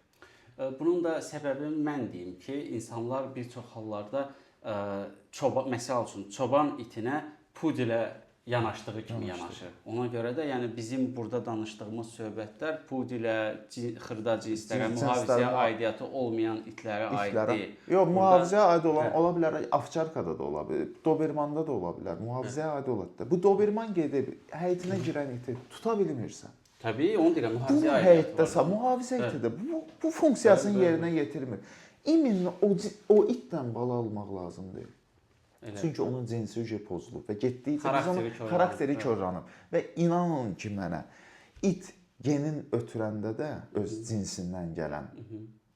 Bunun da səbəbi mən deyim ki, insanlar bir çox hallarda məsəl üçün çoban itinə pudilə yanaşdığı kimi yanaşır. Ona görə də yəni bizim burada danışdığımız söhbətlər pudilə, xırda cinslərə, mühafizəyə aidiyyatı olmayan itlərə aid deyil. Yox, mühafizəyə aid olan ola bilər, Avçarkada da ola bilər, Dobermanda da ola bilər, mühafizəyə aid ola bilər. Bu Doberman gedib həyətinə girən iti tuta bilmirsən. Təbii, onu deyirəm, mühafizəyə aidiyyatı var. Mühafizə itidir. Bu funksiyasını yerinə yetirmir. İminlə o itdən bala almaq lazım deyil. Çünki onun cinsi pozulub və getdikcə biz onun xarakteri korlanıb. Və inanın ki mənə, it genin ötürəndə də, öz cinsindən gələn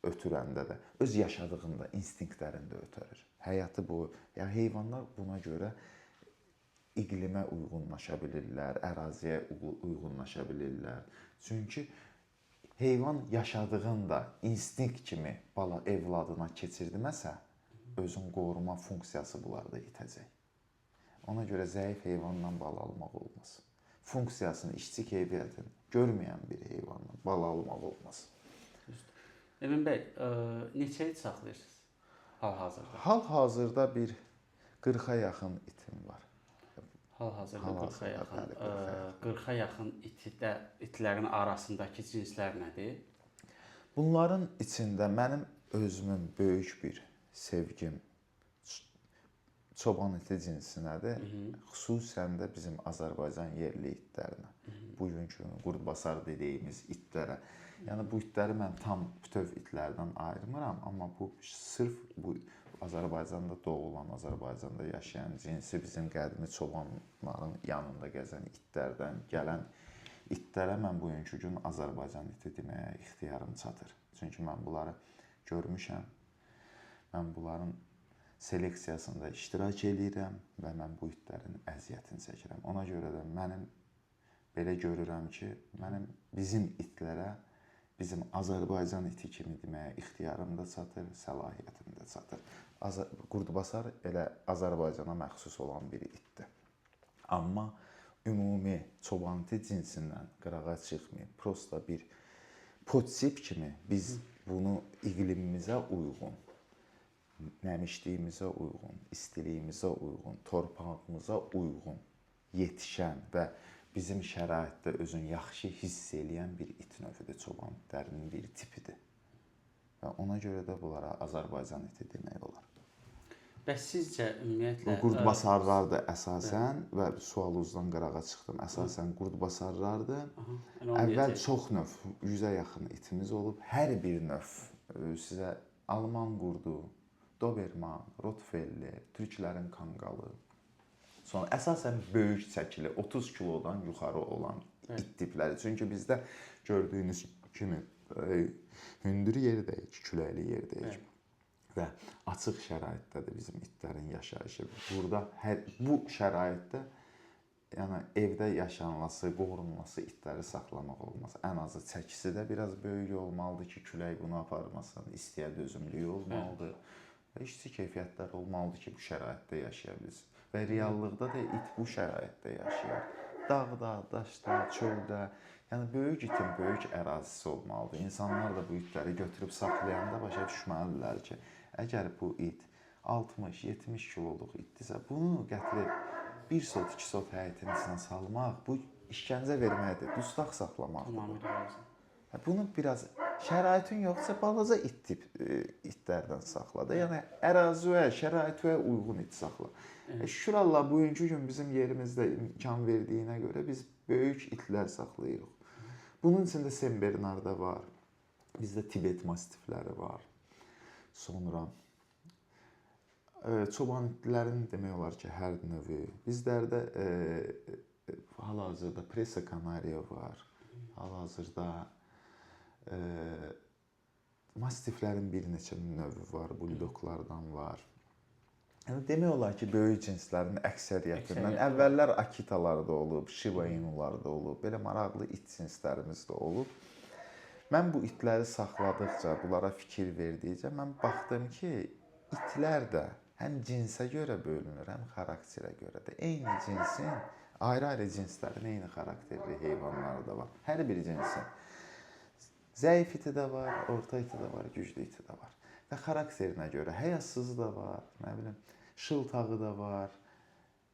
ötürəndə də, öz yaşadığında, instinktlərində ötürür. Həyatı bu. Yəni heyvanlar buna görə iqlimə uyğunlaşa bilirlər, əraziyə uyğunlaşa bilirlər. Çünki heyvan yaşadığında instinkt kimi bala evladına keçirdiməsə, özün qoruma funksiyası bunlarda itəcək. Ona görə zəif heyvanla bala almaq olmaz. Funksiyasını, işçi keyfiyyətini görməyən bir heyvanla bala almaq olmaz. Emin bəy, neçə it saxlayırsınız hal-hazırda? Hal-hazırda bir 40-a yaxın itim var. Hal-hazırda Hal-hazırda, 40-a yaxın. bəli, 40-a yaxın itlərin arasındakı cinslər nədir? Bunların içində mənim özümün böyük bir sevgim çoban iti cinsinədir. Xüsusən də bizim Azərbaycan yerli itlərinə. Bugünkü qurdbasar dediyimiz itlərə. Yəni bu itləri mən tam bütöv itlərdən ayırmıram, amma bu sırf bu Azərbaycanda doğulan, Azərbaycanda yaşayan cinsi bizim qədimi çobanların yanında gəzən itlərdən gələn itlərə mən bugünkü gün Azərbaycan iti deməyə ixtiyarım çatır. Çünki mən bunları görmüşəm. Mən bunların seleksiyasında iştirak edirəm və mən bu itlərin əziyyətini çəkirəm. Ona görə də mənim belə görürəm ki, bizim itlərə bizim Azərbaycan iti kimi deməyə ixtiyarım da çatır, səlahiyyətim də çatır. Qurdbasar elə Azərbaycana məxsus olan bir itdir. Amma ümumi çoban iti cinsindən qırağa çıxmayıb, prosta bir podsip kimi biz bunu iqlimimizə uyğun, nəmişliyimizə uyğun, istiliyimizə uyğun, torpağımıza uyğun yetişən və bizim şəraitdə özünü yaxşı hiss eləyən bir it növüdür, çoban itlərinin bir tipidir. Və ona görə də bunlara Azərbaycan iti demək olar. Bəs sizcə ümumiyyətlə Qurdbasarlardır əsasən və sualınızdan qırağa çıxdım. Əsasən qurdbasarlardır. Əvvəl çox növ, 100-ə yaxın itimiz olub. Hər bir növ sizə Alman qurdu, Doberman, Rottweiler, türklərin kanqalı. Sonra əsasən böyük çəkili, 30 kilodan yuxarı olan it tipləri. Çünki bizdə gördüyünüz kimi hündür yerdəyik, küləkli yerdəyik. Və açıq şəraitdədir bizim itlərin yaşayışı. Burada bu şəraitdə yəni evdə yaşanması, qorunması, itləri saxlamaq olmaz. Ən azı çəkisi də biraz böyük olmalıdır ki, külək bunu aparmasın, istiyə dözümlüyü olmalıdır. Və işçi keyfiyyətlər olmalıdır ki, bu şəraitdə yaşaya bilsin. Və reallıqda da it bu şəraitdə yaşayır. Dağda, daşda, çöldə, yəni böyük itin böyük ərazisi olmalıdır. İnsanlar da bu itləri götürüb saxlayanda başa düşməlidirlər ki, əgər bu it 60-70 kiloluq itdirsə, bunu gətirib bir sot, iki sot həyətin içinə salmaq, bu işgəncə verməkdir, dustaq saxlamaqdır. Bunu biraz şəraitin yoxsa balaca itlərdən saxla da. Yəni əraziyə, şəraitə uyğun it saxla. Şükür Allah bugünkü gün bizim yerimizdə imkan verdiyinə görə biz böyük itlər saxlayırıq. Bunun içində Sen Bernard da var. Bizdə Tibet mastifləri var. Sonra çoban itlərin demək olar ki, hər növü. Bizlərdə hal-hazırda Presa Kanariya var. Hal-hazırda mastiflərin bir neçə növü var, bulldoglardan var. Yəni demək olar ki, böyük cinslərin əksəriyyətindən əvvəllər akitalar da olub, Shiba Inular da olub, belə maraqlı it cinslərimiz də olub. Mən bu itləri saxladıqca, bunlara fikir verdikcə mən baxdım ki, itlər də həm cinsə görə bölünür, həm xarakterə görə də. Eyni cinsin, ayrı-ayrı cinslərin eyni xarakterli heyvanları da var. Hər bir cinsin zəif iti də var, orta iti də var, güclü iti də var. Və xarakterinə görə həyasızı da var, nə bilim, şıltağı da var,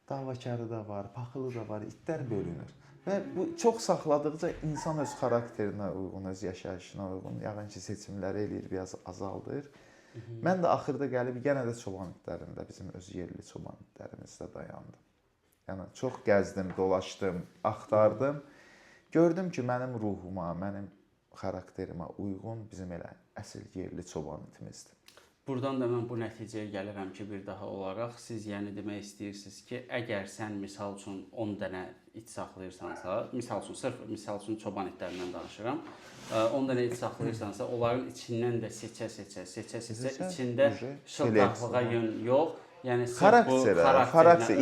davakarı da var, paxılı da var, itlər bölünür. Və bu çox saxladıqca insan öz xarakterinə uyğun, öz yaşayışına uyğun, yəqin ki, seçimləri eləyir, biraz azaldır. Mən də axırda gəlib yenə də çoban itlərində, bizim öz yerli çoban itlərimizdə dayandım. Yəni çox gəzdim, dolaşdım, axtardım. Gördüm ki, mənim ruhuma, mənim xarakterimə uyğun bizim elə əsl yerli çoban itimizdir. Buradan da mən bu nəticəyə gəlirəm ki, bir daha olaraq siz yəni demək istəyirsiniz ki, əgər sən misal üçün 10 dənə it saxlayırsansa, misal üçün sırf misal üçün çoban itlərindən danışıram. 10 dənə it saxlayırsansa, onların içindən də seçə-seçə içində şıltaqlığa yön yox, yəni xarakter,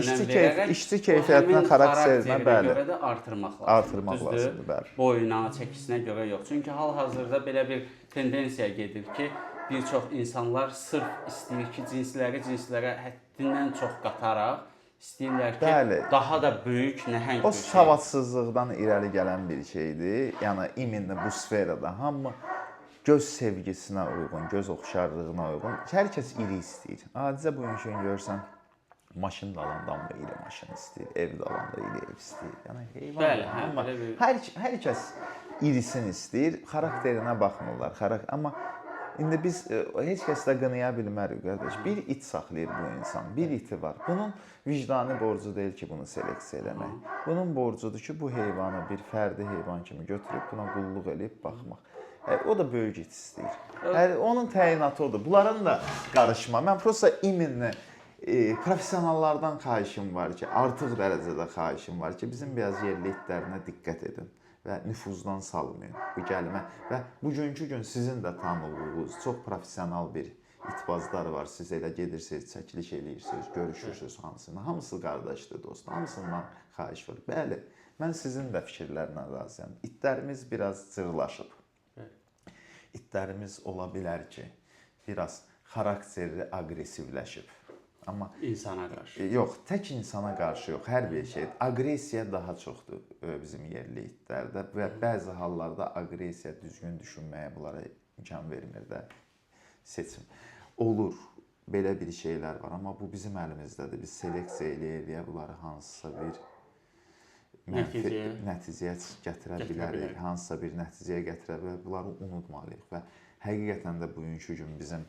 işçi keyfiyyətinə, xarakterinə görə də artırmaq lazımdır, bəli. Boyuna, çəkisinə görə yox. Çünki hal-hazırda belə bir tendensiya gedir ki, bir çox insanlar sırf istəyir ki, cinslərə həddindən çox qataraq istəyirlər ki, daha da böyük, nəhəng bir şey. O savadsızlıqdan irəli gələn bir şeydir. Yəni, iminli bu sferada hamı göz sevgisinə uyğun, göz oxşarlığına uyğun. Hər kəs iri istəyir. Adicə bu gün görsən maşın da alandan da iri maşın istəyir, ev də alanda iri ev istəyir. Yəni heyvan. Bəli, Amma belə bir hər kəs irisini istəyir, xarakterinə baxmırlar. Amma indi biz heç kəs də qınaya bilmərik qardaş. Bir it saxlayır bu insan, bir iti var. Bunun vicdani borcu deyil ki, bunu seleksiya eləmək. Bunun borcudur ki, bu heyvanı bir fərdi heyvan kimi götürüb buna qulluq eləyib baxmaq. O da böyük it istəyir. Onun təyinatı odur. Bunların da qarışma. Mən prosta iminlə professionallardan xahişim var ki, artıq dərəcədə xahişim var ki, bizim biraz yerli itlərinə diqqət edin və nüfuzdan salmayın bu gəlmə. Və bugünkü gün sizin də tanıdığınız çox professional bir itbazlar var. Siz elə gedirsiniz, çəkiliş eləyirsiniz, görüşürsünüz hamısına. Hamısı qardaşdır, dost. Hamısından xahiş var. Bəli, mən sizin də fikirlərlə razıyam. İtlərimiz biraz cırlaşıb. İtlərimiz ola bilər ki, biraz xarakterli, aqressivləşib. Amma insana qarşı. Yox, tək insana qarşı yox, hər bir şey. Aqressiya daha çoxdur bizim yerli itlərdə və bəzi hallarda aqressiya düzgün düşünməyə bunlara imkan vermir də seçim. Olur, belə bir şeylər var, amma bu bizim əlimizdədir. Biz seleksiya eləyə bunları hansısa bir nəticəyə gətirə bilərik, hansısa bir nəticəyə gətirə bilərik. Bunları unutmalıyıq və həqiqətən də bugünkü gün bizim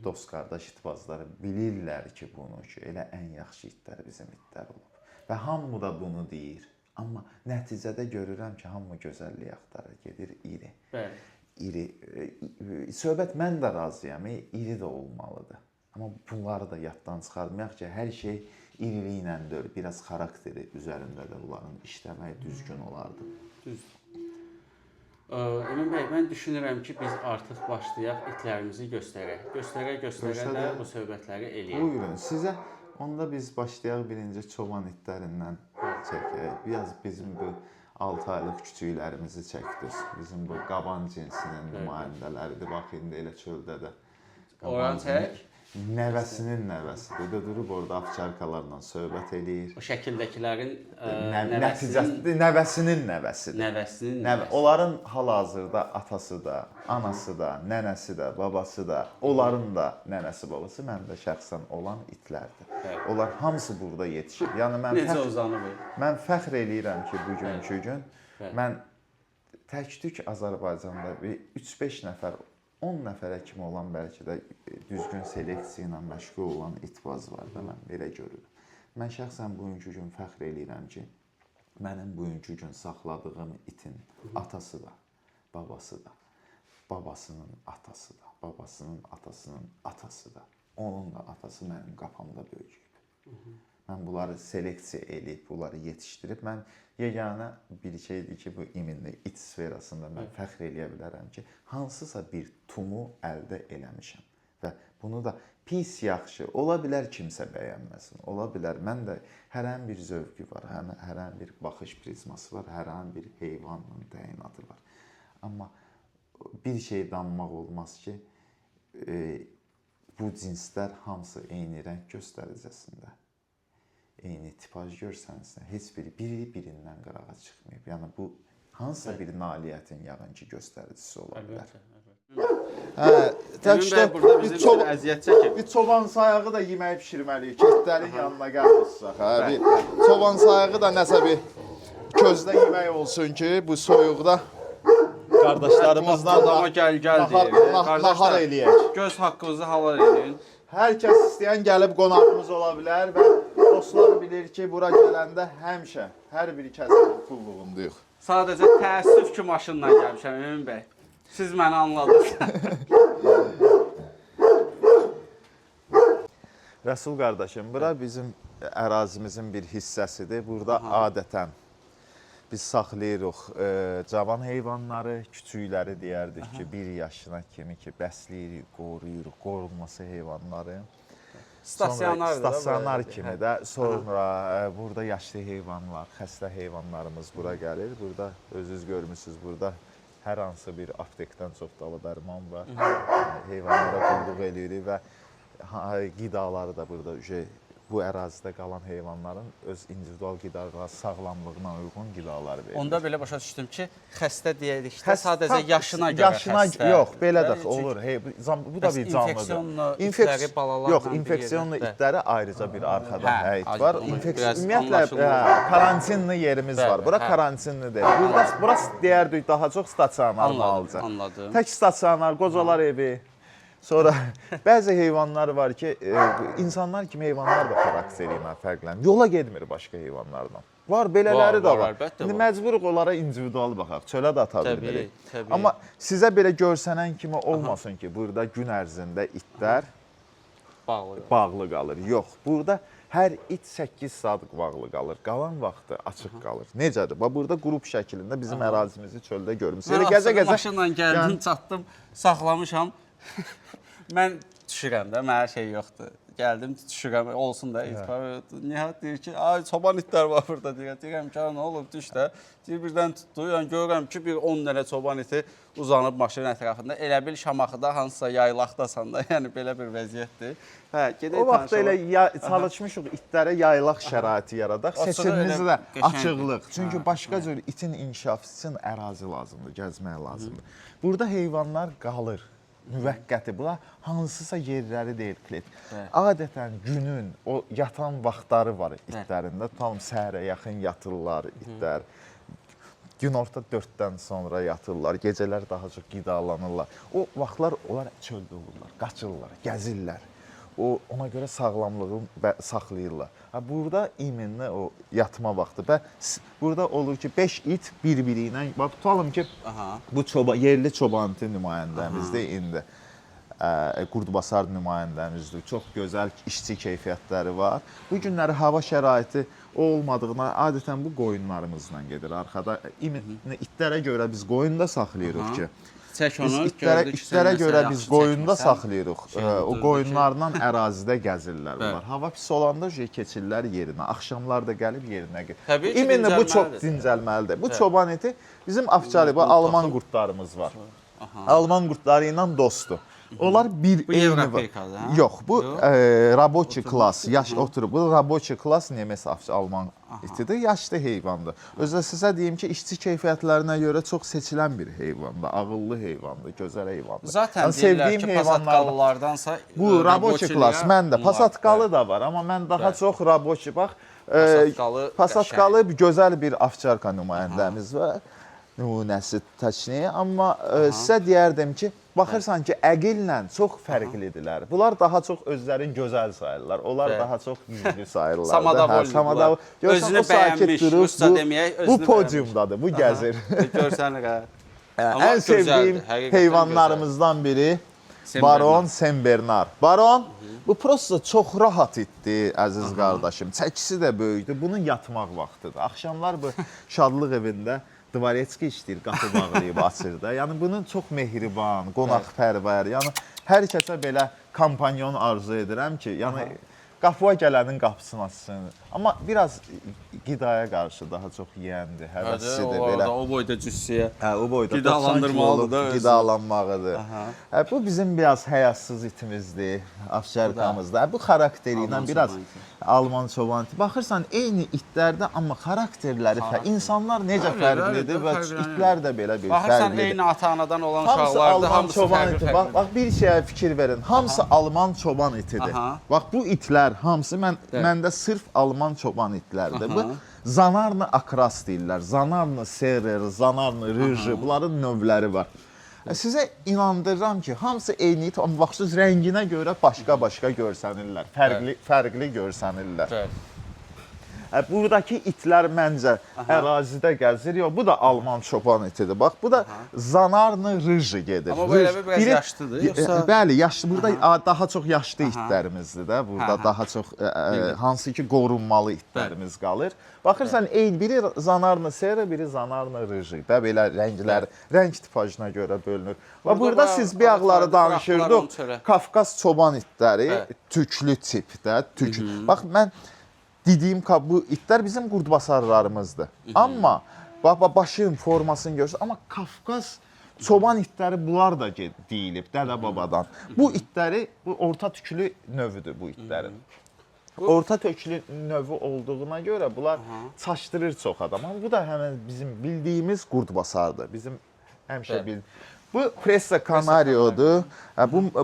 dost qardaş itbazları bilirlər ki, bunu ki, elə ən yaxşı itlər bizim itlər olub. Və hamı da bunu deyir. Amma nəticədə görürəm ki, hamı gözəllik axtarır, gedir iri. Bəli. İri. Söhbət mən də razıyam, iri də olmalıdır. Amma bunları da yaddan çıxartmayaq ki, hər şey irili ilə deyil, biraz xarakteri üzərində də bunların işləməyi düzgün olardı. Düzdür. Emin bəy, mən düşünürəm ki, biz artıq başlayaq itlərimizi göstərək. Göstərə də bu söhbətləri eləyək. Buyurun, sizə onda biz başlayaq birinci çoban itlərindən çəkək. Biraz bizim bu 6 aylıq küçüklərimizi çəkdiniz. Bizim bu qaban cinsinin nümayəndələridir. Bax, indi elə çöldə də. Oran çək. Nəvəsinin nəvəsidir. O da durub orada avçarkalarla söhbət eləyir. O şəkildəkilərin nəvəsinin nəvəsidir. Nəvəsinin nəvəsi. Onların hal-hazırda atası da, anası da, nənəsi də, babası da, onların da nənəsi, babası məndə şəxsən olan itlərdir. Onlar hamısı burada yetişir. Yəni necə uzanıb? Mən fəxr eləyirəm ki, bugünkü gün mən tək-tük Azərbaycanda 3-5 nəfər 10 nəfərə kimi olan bəlkə də düzgün seleksiya ilə məşğul olan itbaz var da mən belə görürəm. Mən şəxsən bugünkü gün fəxr eləyirəm ki, mənim bugünkü gün saxladığım itin atası da, babası da, babasının atası da, babasının atasının atası da, onun da atası mənim qapamda böyüyüb. Mən bunları seleksiya eləyib, bunları yetişdirib, mən yeganə bir şeydir ki, bu iminli it sferasında mən fəxr eləyə bilərəm ki, hansısa bir tumu əldə eləmişəm. Və bunu da pis yaxşı, ola bilər kimsə bəyənməsin, ola bilər. Mən də hər an bir zövqü var, hər an bir baxış prizması var, hər an bir heyvanın təyinatı var. Amma bir şey danmaq olmaz ki, bu cinslər hamısı eyni rəng göstəricəsində. Eyni tipaj görsənsə, heç biri birindən qırağa çıxmayıb. Yəni bu hansısa bir nailiyyətin yağıncı göstəricisi ola bilər. Təkcə burada bizim əziyyət çəkir. Bir çoban sayağı da yeməyi pişirməliyik. Ketlərin yanına gəlmişsək. Bir çoban sayağı da nəsə bir közdə yemək olsun ki, bu soyuqda qardaşlarımızla nahar eləyək. Göz haqqınızı halal edin. Hər kəs istəyən gəlib qonağımız ola bilər və dostlar bilir ki, bura gələndə həmişə hər bir kəsin qulluğundayıq. Sadəcə təəssüf ki, maşınla gəlmişəm, Emin bəy. Siz məni anladınız. Rəsul qardaşım, bura bizim ərazimizin bir hissəsidir. Burada adətən biz saxlayırıq cavan heyvanları, küçükləri deyərdik ki, 1 yaşına kimi ki, bəsləyirik, qoruyuruq, qorunması heyvanları. Stasionar kimi də sonra burada yaşlı heyvanlar, xəstə heyvanlarımız bura gəlir. Burada özünüz görmüsünüz, burada hər hansı bir aptekdən çox dava dərman var. Heyvanlara qulluq edirik və qidaları da burada bu ərazidə qalan heyvanların öz individual qidaları, sağlamlığına uyğun qidalar verilir. Onda belə başa düşdüm ki, xəstə deyirikdə sadəcə yaşına görə xəstə. Yox, belə də olur. Bu da bir canlıdır. İtləri balalarla yox, infeksionlu itləri ayrıca bir arxada həyat var. Biraz Ümumiyyətlə karantinli yerimiz var. Bura karantinli deyil. Burası deyərdik daha çox stasionar malca. Anladım. Tək stasionar, qocalar evi. Sonra bəzi heyvanlar var ki, insanlar kimi heyvanlar da xarakteri ilə fərqlənir. Yola getmir başqa heyvanlardan. Var, belələri də var. İndi məcburuq onlara individual baxaq. Çölə də ata bilmirik. Amma sizə belə görsənən kimi olmasın ki, burada gün ərzində itlər bağlı qalır. Yox, burada hər it 8 saat bağlı qalır. Qalan vaxtı açıq qalır. Necədir? Burada qrup şəklində bizim ərazimizi çöldə görmüsünüz. Elə gəzə-gəzə maşınla gəldim, çatdım, saxlamışam. Mən düşürəm də, mənə şey yoxdur. Gəldim, düşürəm, olsun da. Nihat deyir ki, ay çoban itlər var burada deyir. Deyirəm ki, nə olub, düş də. Deyir, birdən tutdu. Yəni görürəm ki, bir 10 dənə çoban iti uzanıb maşının ətrafında. Elə bil Şamaxıda hansısa yaylaqdasan da, yəni belə bir vəziyyətdir. O vaxt elə çalışmışıq itlərə yaylaq şəraiti yaradaq. Seçimimiz də açıqlıq. Çünki başqa cür itin inkişafı üçün ərazi lazımdır, gəzmək lazımdır. Burada heyvanlar qalır. Müvəqqəti. Bunlar hansısa yerləri deyil. Adətən günün o yatan vaxtları var itlərində. Tutalım səhərə yaxın yatırlar itlər. Günorta 4-dən sonra yatırlar. Gecələr daha çox qidalanırlar. O vaxtlar onlar çöldə olurlar, qaçırlar, gəzirlər. Ona görə sağlamlığı saxlayırlar. Burada iminli o yatma vaxtı. Burada olur ki 5 it bir-biri ilə, tutalım ki bu yerli çoban iti nümayəndəmizdir indi. Qurdbasar nümayəndəmizdir. Çox gözəl işçi keyfiyyətləri var. Bu günləri hava şəraiti olmadığına adətən bu qoyunlarımızla gedir. Arxada itlərə görə biz qoyunda saxlayırıq ki. İtlərə görə biz qoyunda saxlayırıq. O qoyunlarla ərazidə gəzirlər. Hava pis olanda keçirlər yerinə. Axşamlar da gəlib yerinə gedir. İminlə bu çox dincəlməlidir. Bu çoban iti bizim Avcaliba Alman qurdlarımız var. Alman qurdları ilə dostdur. Onlar bir eyni var. Yox, bu raboçi klass, yaş oturub. Bu raboçi klass Nemes Alman itidir, yaşlı heyvandır. Özdə sizə deyim ki, işçi keyfiyyətlərinə görə çox seçilən bir heyvandır, ağıllı heyvandır, gözəl heyvandır. Zaten deyirlər ki, pasatqalılardansa bu raboçi klass, məndə pasatqalı da var, amma mən daha çox raboçi, bax, pasatqalı gözəl bir ovçarka nümayəndəmiz var. Nümunəsi təkniyi, amma sizə deyərdim ki, baxırsan ki, əqillə çox fərqlidirlər. Bunlar daha çox özlərini gözəl sayırlar, onlar daha çox güclü sayırlar. Samadavoylular. Özünü bəyənmiş, usta deməyək, özünü bəyənmiş. Bu podiumdadır, bu gəzir. Görsənir, ən sevdiyim heyvanlarımızdan biri Baron Sen Bernard. Baron, bu prosto çox rahat itdi, əziz qardaşım. Çəkisi də böyükdür, bunun yatmaq vaxtıdır. Axşamlar bu şadlıq evində Dvaretski işləyir, qapı bağlayıb açır da. Yəni bunun çox mehriban, qonaqpərvər, yəni hər kəsə belə kompanyon arzu edirəm ki, yəni qapıya gələnin qapısını açsın. Amma biraz qidaya qarşı daha çox yeyəndir, həvəssidir belə. O boyda cüssüyə o boyda qidalandırmalıdır da özü. Qidalanmağıdır. Bu bizim biraz həyasız itimizdir, ovçarkamızdır. Bu xarakteri ilə biraz Alman çoban iti. Baxırsan, eyni itlərdə, amma xarakterləri insanlar necə fərqlidir və itlər də belə bir fərqlidir. Baxırsan, eyni ata-anadan olan uşaqlarda hamısı fərqli. Bax, bir şeyə fikir verin. Hamısı Alman çoban itidir. Bax, bu itlər hamısı, məndə sırf Alman çoban itlərdir. Bu Zanarlı akras deyirlər. Zanarlı serer, Zanarlı rıjı, bunların növləri var. Sizə inandırıram ki, hamısı eyni it, amma baxsınız rənginə görə başqa-başqa görsənirlər, fərqli görsənirlər. Buradakı itlər məncə ərazidə gəzir. Bu da Alman çoban itidir. Bax, bu da Zanarlı rıjı gedir. Amma bu elə biraz yaşlıdır, yoxsa? Bəli, yaşlı. Burada daha çox yaşlı itlərimizdir də. Burada daha çox hansı ki qorunmalı itlərimiz qalır. Baxırsan, biri Zanarlı sera, biri Zanarlı rıjı. Və belə rənglər, rəng tipajına görə bölünür. Və burada siz biyaqları danışırdıq. Kafkas çoban itləri, tüklü tipdə. Bax, mən dediyim bu itlər bizim qurdbasarlarımızdır. Amma başın formasını görürsən, amma Kafkas çoban itləri bunlar da deyilib dədə babadan. Bu itləri, bu orta tüklü növüdür bu itlərin. orta töklü növü olduğuna görə bunlar çaşdırır çox adam. Amma bu da həmin bizim bildiyimiz qurdbasardır. Bizim həmişə Bu Pressa Canario'dur.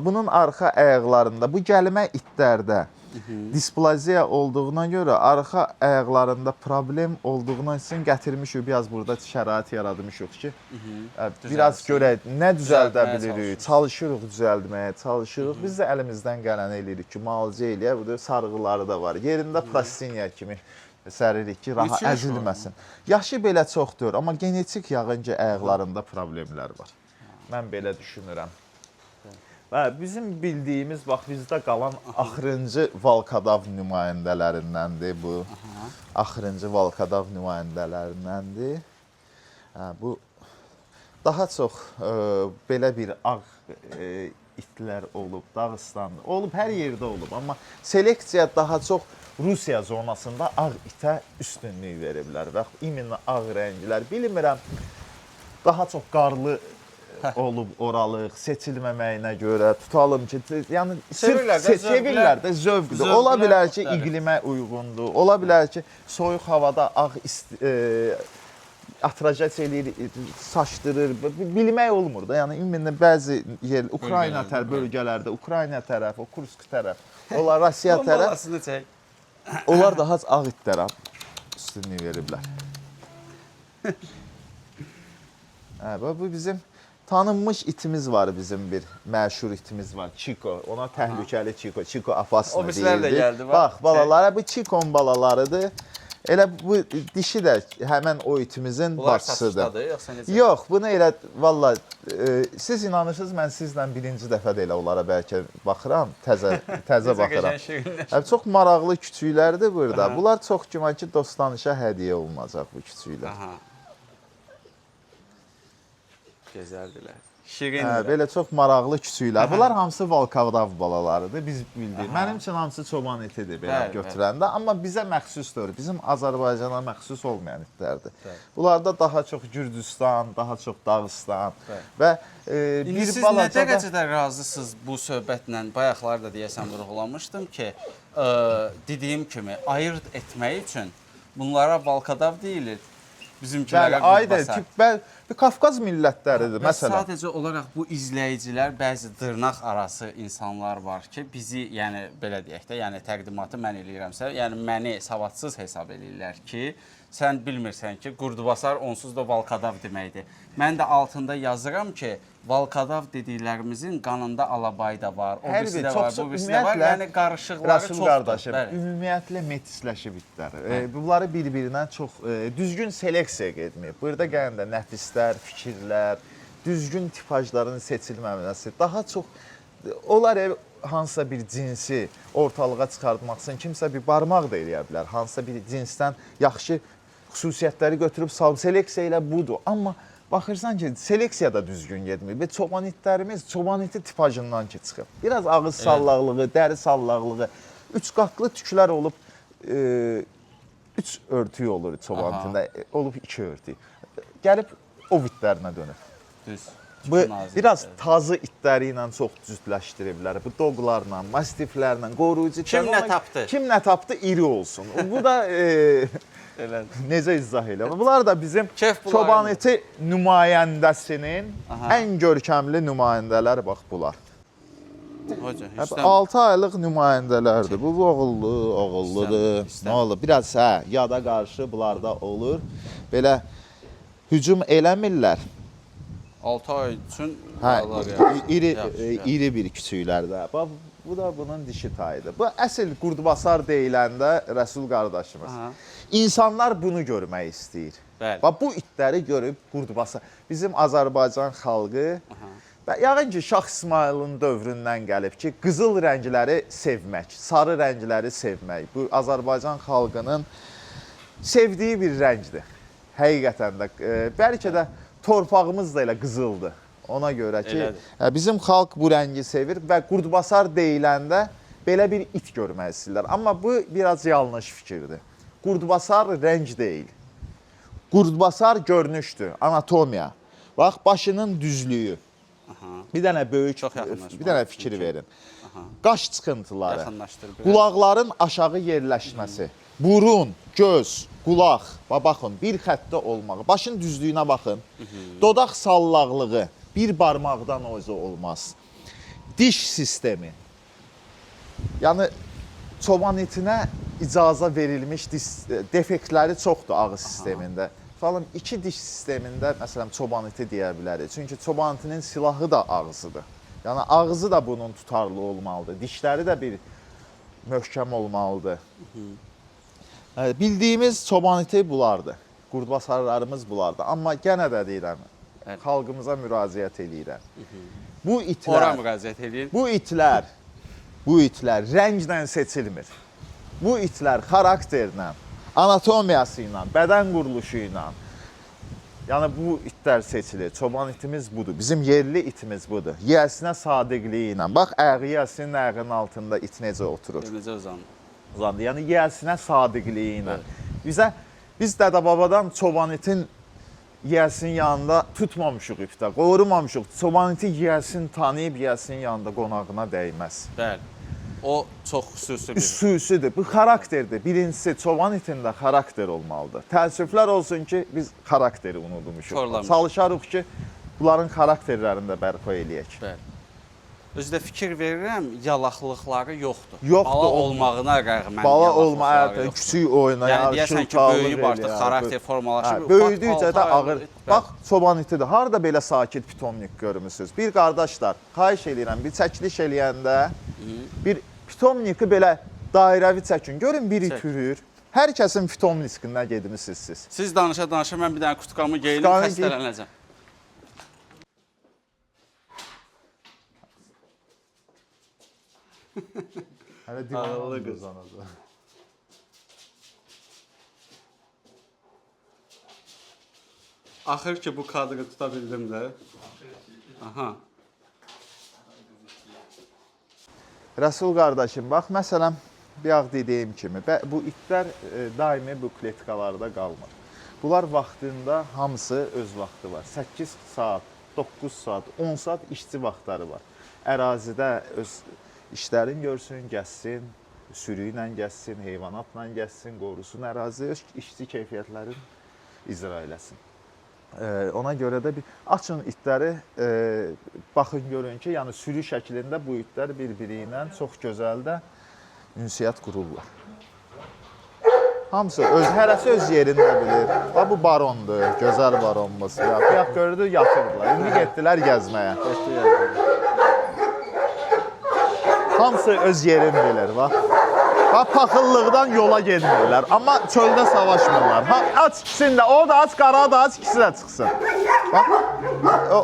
Bunun arxa ayaqlarında, bu gəlmə itlərdə displaziya olduğuna görə arxa ayaqlarında problem olduğuna üçün gətirmişik. Biraz burada şərait yaratmışıq ki, biraz görək nə düzəldə bilirik, çalışırıq düzəldməyə, çalışırıq. Biz də əlimizdən gələni eləyirik ki, müalicə eləyək. Burada sarğıları da var. Yerində plastiniya kimi səririk ki, rahat əzilməsin. Yaşı belə çoxdur, amma genetik yağınca ayaqlarında problemlər var. Mən belə düşünürəm. Və bizim bildiyimiz, bax, bizdə qalan axırıncı Valkadav nümayəndələrindəndir bu. Axırıncı Valkadav nümayəndələrindəndir. Bu daha çox belə bir ağ itlər olub, Dağıstanda olub, hər yerdə olub. Amma seleksiya daha çox Rusiya zonasında ağ itə üstünlük veriblər. Və iminə ağ rənglər, bilmirəm, daha çox qarlı olub oralıq, seçilməməyinə görə tutalım ki, yəni sevirlər də zövqdür. Ola bilər ki, iqlimə uyğundur. Ola bilər ki, soyuq havada ağ atrajasiya eləyir, saçdırır. Bilmək olmur da. Yəni ümumiyyətlə bəzi yer Ukrayna bölgələrdə, Ukrayna tərəf, o Kursk tərəf, onlar Rusiya tərəf. Onlar daha ağ itlərə üstünlük veriblər. Bu bizim tanınmış itimiz var, bizim bir məşhur itimiz var, Çiko. Ona təhlükəli Çiko, Çiko Afasna deyildi. O bizlər də gəldi. Bax, balaları, bu Çikon balalarıdır. Elə bu dişi də həmən o itimizin bacısıdır. Bunlar satışdadır, yoxsa necə? Yox, bunu elə, valla, siz inanırsınız, mən sizlə birinci dəfə də elə onlara bəlkə baxıram, təzə baxıram. Çox maraqlı küçüklərdir burada. Bunlar çox güman ki, dostanışa hədiyyə olunacaq bu küçüklər. Gözəldilər. Şirindir. Belə çox maraqlı küçüklər. Bunlar hamısı Valkadav balalarıdır, biz bildik. Mənim üçün hamısı çoban itidir belə götürəndə. Amma bizə məxsusdur, bizim Azərbaycana məxsus olmayan itlərdir. Bunlarda daha çox Gürcüstan, daha çox Dağıstan və İndi siz nə dərəcədə razısınız bu söhbətlə? Bayaqlar da deyəsən vurğulamışdım ki, dediyim kimi ayırt etmək üçün bunlara Valkadav deyilir. Bizimkilərə qurdbasar. Qafqaz millətləridir, məsələn. Sadəcə olaraq bu izləyicilər, bəzi dırnaq arası insanlar var ki, bizi, yəni belə deyək də, yəni təqdimatı mən eləyirəmsə, yəni məni savadsız hesab eləyirlər ki, sən bilmirsən ki, qurdbasar onsuz da Valkadav deməkdir. Mən də altında yazıram ki, Valkadav dediklərimizin qanında alabay da var, o birisi də var, bu birisi də var, yəni qarışıqları çoxdur. Qardaşım, ümumiyyətlə metisləşib itlər. Bunları bir-birindən çox düzgün seleksiya etməyib. Burada gələndə nəfislər, fikirlər, düzgün tipajların seçilməməsi, daha çox onlar hansısa bir cinsi ortalığa çıxartmaq üçün kimsə bir barmaq da eləyə bilər. Hansısa bir cinsdən yaxşı xüsusiyyətləri götürüb salıb, seleksiya ilə budur. Amma baxırsan ki, seleksiya da düzgün getmir. Və çoban itlərimiz çoban iti tipajından ki çıxıb. Biraz ağız sallaqlığı, dəri sallaqlığı, üç qatlı tüklər olub, üç örtüyü olur çoban itində, olub iki örtüyü. Gəlib ov itlərinə dönüb. Düz. Bu biraz tazı itləri ilə çox cütləşdiriblər. Bu doqlarla, mastiflərlə, qoruyucu. Kim nə tapdı? Kim nə tapdı, iri olsun. Bu da necə izah elə? Bunlar da bizim çoban iti nümayəndəsinin ən görkəmli nümayəndələr, bax bunlar. 6 aylıq nümayəndələrdir. Bu oğulludur. Nə olur? Biraz yada qarşı bunlarda olur. Belə hücum eləmirlər. 6 ay üçün iri bir küçüklərdə. Bu da bunun dişi tayıdır. Bu əsl qurdbasar deyiləndə Rəsul qardaşımız. İnsanlar bunu görmək istəyir. Bu itləri görüb qurdbasar. Bizim Azərbaycan xalqı, yəqin ki, Şah İsmailin dövründən gəlib ki, qızıl rəngləri sevmək, sarı rəngləri sevmək. Bu Azərbaycan xalqının sevdiyi bir rəngdir. Həqiqətən də. Bəlkə də torpağımız da elə qızıldır. Ona görə ki, bizim xalq bu rəngi sevir və qurdbasar deyiləndə belə bir it görmək istəyirlər. Amma bu biraz yanlış fikirdir. Qurdbasar rəng deyil. Qurdbasar görünüşdür, anatomiya. Bax, başının düzlüyü. Bir dənə böyük, bir dənə fikir verin. qaş çıxıntıları, Yaxınlaşdır biraz. qulaqların aşağı yerləşməsi, burun, göz, qulaq, baxın, bir xəttdə olmağı, başın düzlüyünə baxın, dodaq sallaqlığı, bir barmaqdan özü olmaz, diş sistemi, yəni çoban itinə icaza verilmiş defektləri çoxdur ağız sistemində. Falan iki diş sistemində məsələn çoban iti deyə bilərik. Çünki çoban itinin silahı da ağzıdır. Yəni ağzı da bunun tutarlı olmalıdır. Dişləri də bir möhkəm olmalıdır. Bildiyimiz çoban iti bunlardır. Qurdbasarlarımız bunlardır. Amma yenə də deyirəm, xalqımıza müraciət edirəm. Bu Ora müraciət edin. Bu itlər rənglə seçilmir. Bu itlər xarakterlə, anatomiyası ilə, bədən quruluşu ilə, yəni bu itlər seçilir. Çoban itimiz budur. Bizim yerli itimiz budur. Yiyəsinə sadiqliyi ilə. Bax, yiyəsinin ayağının altında it necə oturur. Necə uzanır. Uzandı. Yəni yiyəsinə sadiqliyi ilə. Biz dədə-babadan çoban itin yiyəsinin yanında tutmamışıq ipdə, qorumamışıq. Çoban iti yiyəsini tanıyıb yiyəsinin yanında qonağına dəyməz. Bəli. O çox xüsusi bir. Xüsusidir. Bu xarakterdir. Birincisi, çoban itində xarakter olmalıdır. Təəssüflər olsun ki, biz xarakteri unutmuşuq. Çalışarıq ki, bunların xarakterlərini də bərpa eləyək. Bəli. Özü də fikir verirəm, yalaqlıqları yoxdur. Yoxdur. Bala olmağına rəğmən bala olmağı, küçük oynayar, yəni deyəsən ki, böyüyüb artıq xarakter formalaşır. Böyüdükcə də ağır. Bax, çoban itidir. Harada belə sakit pitomnik görmüsünüz? Bir qardaşlar, xahiş edirəm, bir çəkiliş eləyəndə bir pitomniki belə dairəvi çəkin. Görün, biri türür. Hər kəsin pitomniskindən gedmişsiniz siz. Siz danışa-danışa mən bir dənə kutkamı geyinim, xəstələnəcəm. Hələ divanlı qızanacaq. Axır ki, bu kadrı tuta bildim də. Aha. Rəsul qardaşım, bax, məsələn, bir ağ dediyim kimi, bu itlər daimi bu kletkalarda qalmır. Bunlar vaxtında hamısı öz vaxtı var. 8 saat, 9 saat, 10 saat işçi vaxtları var. Ərazidə öz işlərini görsün, gəzsin, sürü ilə gəzsin, heyvanatla gəzsin, qorusun ərazi, öz işçi keyfiyyətlərini icra eləsin. Ona görə də açın itləri, baxın görün ki, yəni sürü şəklində bu itlər bir-biri ilə çox gözəl də ünsiyyət qururlar. Hamısı, hərəsi öz yerində bilir. Bax, bu barondur, gözəl baronumuz. Bayaq gördü, yatırdılar. İndi getdilər gəzməyə. Hamısı öz yerini bilir, bax. Bax, paxıllıqdan yola gedmirlər, amma çöldə savaşmırlar. Aç ikisini də, o da aç, qara da aç, ikisi də çıxsın. Bax,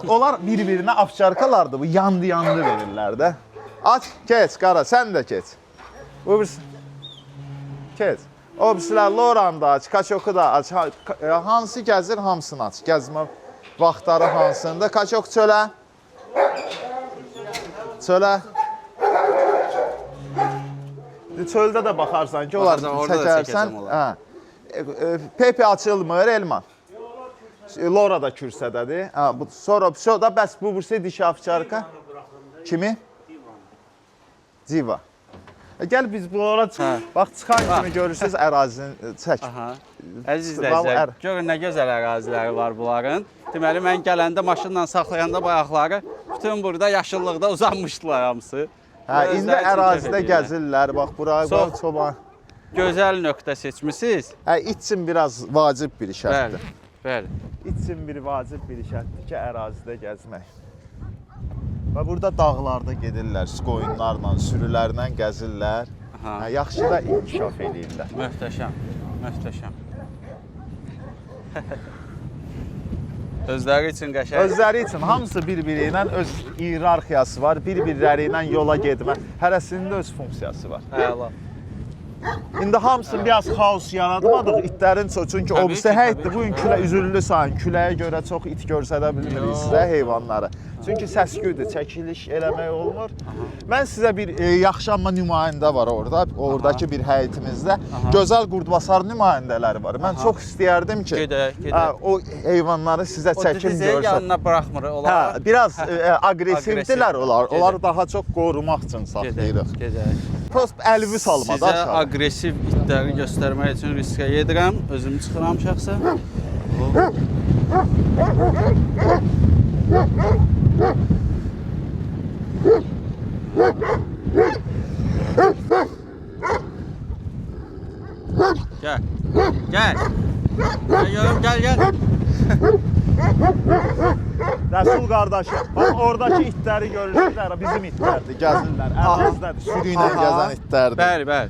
onlar bir-birinə afşarkalardır, bu yandı-yandı verirlər də. Aç, keç, qara, sən də keç. Bu birisi, keç. O birisilər Loran da aç, Kaçoku da aç. Hansı gəzir, hamısını aç. Gəzmə vaxtları hansında. Kaçok çölə. Çölə. Çöldə də baxarsan ki, onları çəkərsən. Pepe açılmır, Elman. Lora da kürsədədir. Sonra da bəs bu birisi dişi afçarka. Kimi? Diva. Gəl biz bunlara çıxaq. Bax, çıxan kimi görürsünüz ərazini çək. Əziz izləyicilər, görün nə gözəl əraziləri var bunların. Deməli, mən gələndə maşınla saxlayanda bayaqları bütün burada yaşıllıqda uzanmışdılar hamısı. İndi ərazidə gəzirlər, bax, bura çoban. Gözəl nöqtə seçmişsiniz. İt üçün biraz vacib bir şərtdir. Bəli. İt üçün bir vacib bir şərtdir ki, ərazidə gəzmək. Və burada dağlarda gedirlər, qoyunlarla, sürülərlə gəzirlər. Yaxşı da inkişaf edirlər. Möhtəşəm, möhtəşəm. Özləri üçün qəşəng. Özləri üçün hamısı bir-biri ilə öz iyerarxiyası var, bir-birləri ilə yola getmə. Hərəsində öz funksiyası var. Əla. İndi hamısını biraz xaos yaratmadıq itlərin çox. Çünki Təbii o birisi ki, həyətdir. təbii Bu gün ki. külə üzüllü sayın. Küləyə görə çox it görsədə bilmirik sizə heyvanları. Çünki səs-küydür, çəkiliş eləmək olmur. Mən sizə bir yaxşı amma nümayəndə var orada. Oradakı bir həyətimizdə gözəl qurdbasar nümayəndələri var. Mən çox istəyərdim ki, Gedək. o heyvanları sizə O çəkim dizi görsəm. yanına buraxmır onlar. Hə, biraz aqressivdilər onlar. Gedək. Onları daha çox qorumaq üçün saxlayırıq. Gedək. Prost əlvi salmadı Sizə aşağı. aqressiv itləri göstərmək üçün riskə gedirəm. Özüm çıxıram şəxsən. Gəl. Gəl. Gəl. Rəsul qardaşım, bax oradakı itləri görürsünüz, bizim itlərdir, gəzirlər, ərazidədir, sürü ilə gəzən itlərdir. Bəli.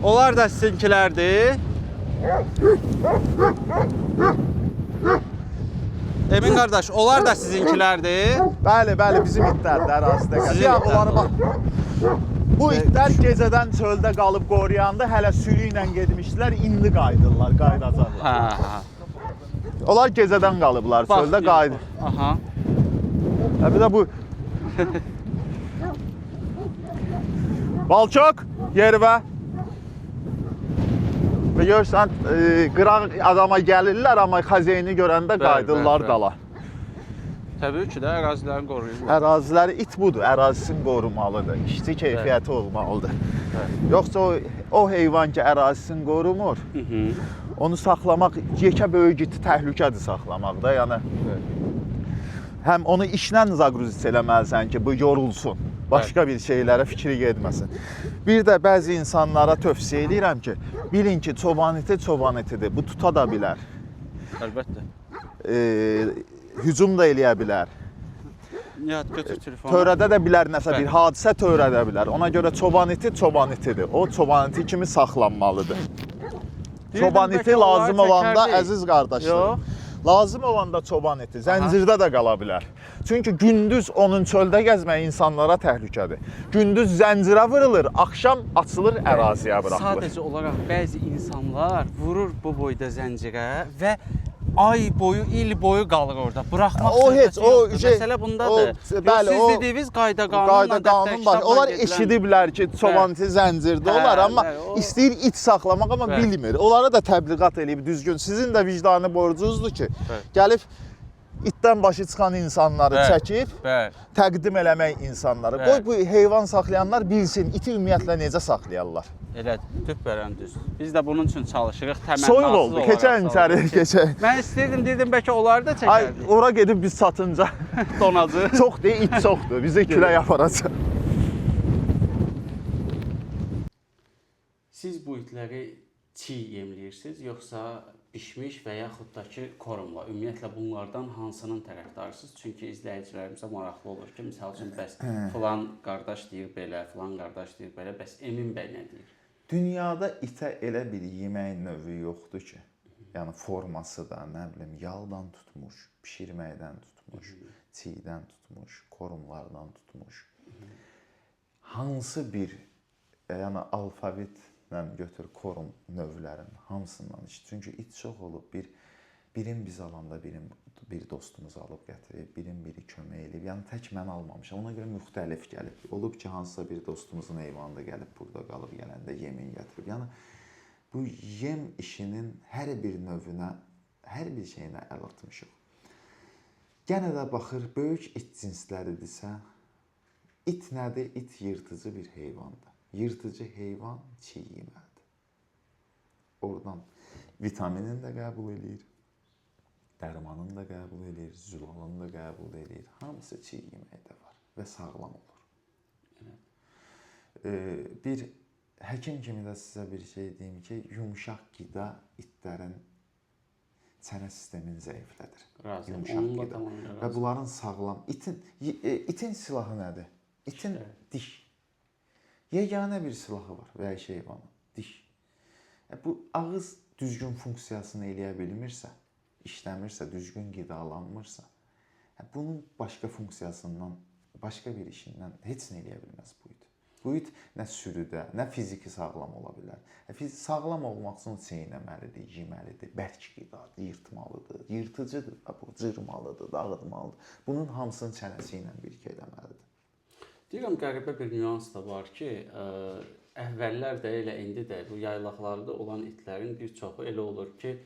Onlar da sizinkilərdir. Emin qardaş, onlar da sizinkilərdir. Bəli, bizim itlərdir, ərazidə gəzir. Ya, onları bax. Bu itlər gecədən çöldə qalıb qoruyanda hələ sürü ilə getmişdilər, indi qayıdırlar, qayıdacaqlar. Hə. Onlar gecədən qalıblar, çöldə qayıdır. Aha. Bir də bu Balçok, yervə. Və görürsən, qıraq adama gəlirlər, amma xəzeyini görəndə qayıdırlar dala. Təbii ki də ərazilərini qoruyurlar. Əraziləri it budur, ərazisini qorumalıdır, işçi keyfiyyəti olmalıdır. Yoxsa o heyvan ki, ərazisini qorumur, onu saxlamaq, yekə böyük iti təhlükədir saxlamaq da, yəni. Həm onu işlə zaqruzit eləməlisən ki, bu yorulsun, başqa bir şeylərə fikri getməsin. Bir də bəzi insanlara tövsiyə edirəm ki, bilin ki, çoban iti çoban itidir, bu tuta da bilər. Əlbəttə. Hücum da eləyə bilər. Nihat götür telefonu. Törədə də bilər nəsə bir hadisə törədə bilər. Ona görə çoban itidir. O çoban iti kimi saxlanmalıdır. Çoban iti lazım olanda əziz qardaşlarım. Lazım olanda çoban iti zəncirdə də qala bilər. Çünki gündüz onun çöldə gəzmək insanlara təhlükədir. Gündüz zəncirə vurulur, axşam açılır əraziyə buraxılır. Sadəcə olaraq bəzi insanlar vurur bu boyda zəncirə və ay boyu, il boyu qalır orada. Buraxmaq söhbəti yoxdur. Məsələ bundadır. Bəli, siz dediyiniz qayda qanun var. Onlar eşidiblər ki, çoban iti zəncirdə olar, amma istəyir it saxlamaq, amma bilmir. Onlara da təbliğat eləyib düzgün. Sizin də vicdani borcunuzdur ki, gəlib itdən başı çıxan insanları çəkib, təqdim eləmək insanları. Qoy bu heyvan saxlayanlar bilsin, iti ümumiyyətlə necə saxlayarlar. Elədir, tüpbərən düz. Biz də bunun üçün çalışırıq, təmənnasız Soyuq oldu, keçən içəri, keçən. Mən dedim, bəlkə onları da çəkərdik. Ora gedib biz satınca donacı. Çox deyil, it çoxdur, bizi külək aparacaq. Siz bu itləri çiğ yemləyirsiniz, yoxsa bişmiş və yaxud da ki, korumla? Ümumiyyətlə bunlardan hansının tərəfdarısınız? Çünki izləyicilərimizə maraqlı olur ki, misal üçün, bəs filan qardaş deyir belə, filan qardaş deyir belə, bəs Emin bəy nə deyir? Dünyada itə elə bir yemək növü yoxdur ki, yəni forması da, nə bilim, yağdan tutmuş, pişirməkdən tutmuş, çiğdən tutmuş, korumlardan tutmuş. Hansı bir, yəni alfabetlə götür korum növlərin hamısından iş. Çünki it çox olub, birin biz alanda bir dostumuz alıb gətirib, biri kömək eləyib. Yəni tək mən almamışam. Ona görə müxtəlif gəlib. Olub ki, hansısa bir dostumuzun heyvanı da gəlib burada qalıb gələndə yemin gətirib. Yəni bu yem işinin hər bir növünə, hər bir şeyinə əl atmışıq. Yenə də baxır, böyük it cinsləridirsə, it nədir? İt yırtıcı bir heyvandır. Yırtıcı heyvan çiğ yeməlidir. Oradan vitaminin də qəbul edir, dərmanını da qəbul edir, zülalını da qəbul edir. Hamısı çiğ yeməkdə var və sağlam olur. Bir həkim kimi də sizə bir şey deyim ki, yumuşaq qida itlərin çənə sistemini zəiflədir. Yumuşaq qida. Və bunların sağlam, itin silahı nədir? İtin diş. Yeganə bir silahı var vəhşi heyvanın, diş. Bu ağız düzgün funksiyasını eləyə bilmirsə, işləmirsə, düzgün qidalanmırsa, Bunun başqa funksiyasından, başqa bir işindən heç nə eləyə bilməz bu it. Bu it nə sürüdə, nə fiziki sağlam ola bilər. Sağlam olmaq üçün çeynəməlidir, yeməlidir, bərk qidadır, yırtmalıdır, yırtıcıdır, bu cırmalıdır, dağıtmalıdır. Bunun hamısını çənəsi ilə birgə eləməlidir. Deyirəm, qəribə bir nüans da var ki, əvvəllər də elə indi də bu yaylaqlarda olan itlərin bir çoxu elə olur ki,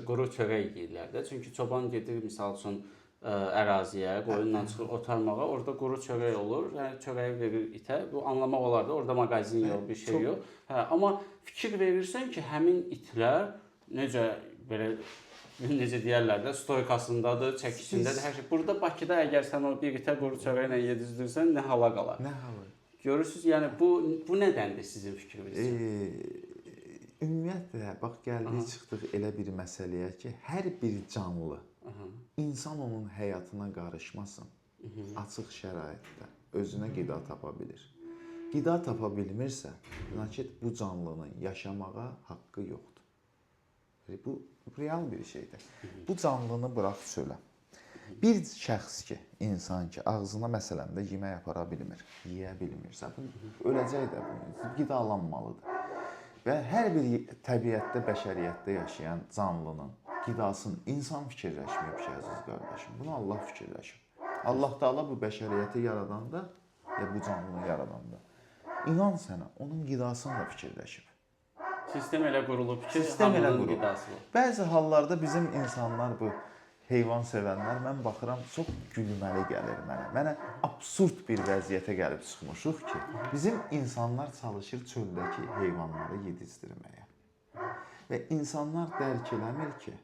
quru çörək yeyirlər də. Çünki çoban gedir, misal üçün, əraziyə, qoyunla çıxır otarmağa, orada quru çörək olur, yəni çörəyi verir itə. Bu anlamaq olar da, orada mağazin yox, bir şey yox. Amma fikir verirsən ki, həmin itlər necə belə necə deyərlər də, stoykasındadır, çəkisindədir, hər şey. Burada Bakıda əgər sən o bir itə quru çörəklə yedizdirsən, nə hala qalar? Nə hala? Görürsüz, yəni bu nədəndir sizin fikriniz? Ümumiyyətlə, bax gəldik, çıxdıq elə bir məsələyə ki, hər bir canlı insan onun həyatına qarışmasın, açıq şəraitdə özünə qida tapa bilir. Qida tapa bilmirsə, bu canlının yaşamağa haqqı yoxdur. Bu real bir şeydir. Bu canlını bıraq çölə. Bir şəxs ki, insan ki, ağzına məsələn də yemək apara bilmir, yeyə bilmirsə, öləcək də bunu, qidalanmalıdır. Və hər bir təbiətdə, bəşəriyyətdə yaşayan canlının qidasını insan fikirləşməyib ki, əziz qardaşım. Bunu Allah fikirləşib. Allah Taala bu bəşəriyyəti yaradanda və bu canlını yaradanda inan sənə, onun qidasını da fikirləşib. Sistem elə qurulub ki, hamının qidası var. Bəzi hallarda bizim insanlar, bu heyvan sevənlər, mən baxıram, çox gülməli gəlir mənə. Mənə absurd bir vəziyyətə gəlib çıxmışıq ki, bizim insanlar çalışır çöldəki heyvanları yedizdirməyə. Və insanlar dərk eləmir ki,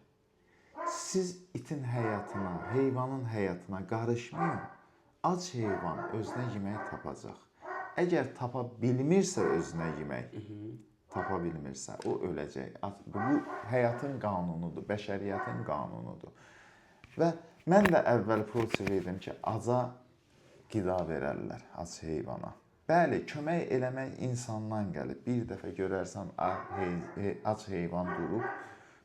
siz itin həyatına, heyvanın həyatına qarışmayın, ac heyvan özünə yemək tapacaq. Əgər tapa bilmirsə özünə yemək, tapa bilmirsə, o öləcək. Bu həyatın qanunudur, bəşəriyyətin qanunudur. Və mən də əvvəl prosesə idim ki, aca qida verərlər, ac heyvana. Bəli, kömək eləmək insandan gəlib. Bir dəfə görərsən, ac heyvan durub,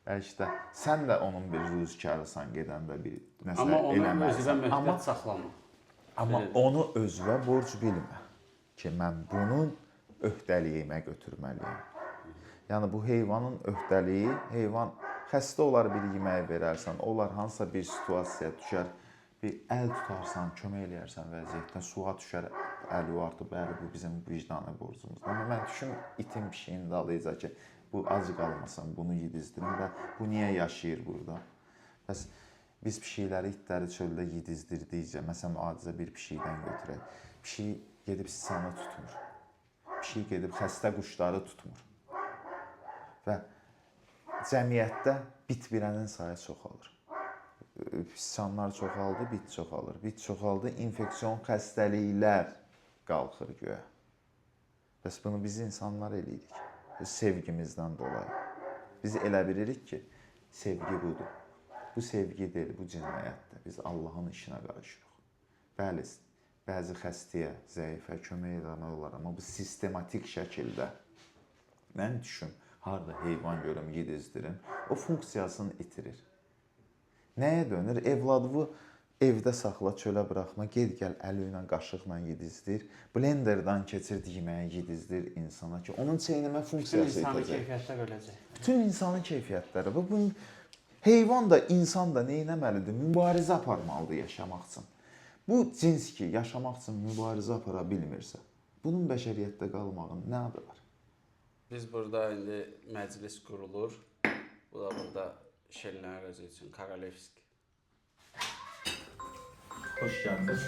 bəlkə də sən də onun bir rüzkarısan gedəndə bir nəsə eləməlisən. Amma onu özünə möhtəc saxlama. Amma onu özünə borc bilmə ki, mən bunun öhdəliyimə götürməliyəm. Yəni, bu heyvanın öhdəliyi, heyvan xəstə olar, bir yemək verərsən, olar hansısa bir situasiya düşər, bir əl tutarsan, kömək eləyərsən vəziyyətdən, suğa düşər, əli artıb, bəli, bu bizim vicdanı borcumuzdur. Amma mən düşün, itin pişiyin dalıyca ki, bu ac qalmasın, bunu yedizdirin və bu niyə yaşayır burada? Bəs biz pişikləri, itləri çöldə yedizdirdikcə, məsələn, adicə bir pişikdən götürək, pişik gedib siçanı tutmur, pişik gedib xəstə quşları tutmur və cəmiyyətdə bit birənin sayı çoxalır. Siçanlar çoxaldı, bit çoxalır. Bit çoxaldı, infeksion xəstəliklər qalxır göyə. Bəs bunu biz insanlar eləyirik. Sevgimizdən dolayı. Biz elə bilirik ki, sevgi budur. Bu sevgi deyil, bu cinayətdir. Biz Allahın işinə qarışırıq. Bəli, bəzi xəstəyə, zəifə kömək eləmək olar, amma bu sistematik şəkildə mən düşün, harada heyvan görüm, yedizdirin, o funksiyasını itirir. Nəyə dönür? Evladı evdə saxla, çölə buraxma, ged-gəl əli ilə, qaşıqla yedizdir, blenderdan keçir yeməyə yedizdir insana ki, onun çeynəmə funksiyası itəcək. Bütün insanın keyfiyyətlər öləcək. Bütün insanın keyfiyyətləri. Bu heyvan da, insan da neynəməlidir? Mübarizə aparmalıdır yaşamaq üçün. Bu cins ki, yaşamaq üçün mübarizə apara bilmirsə, bunun bəşəriyyətdə qalmağın nə adı var? Biz burada indi məclis qurulur. Bu da burada Şelnər özü üçün Karalevski. Xoş gəldiniz.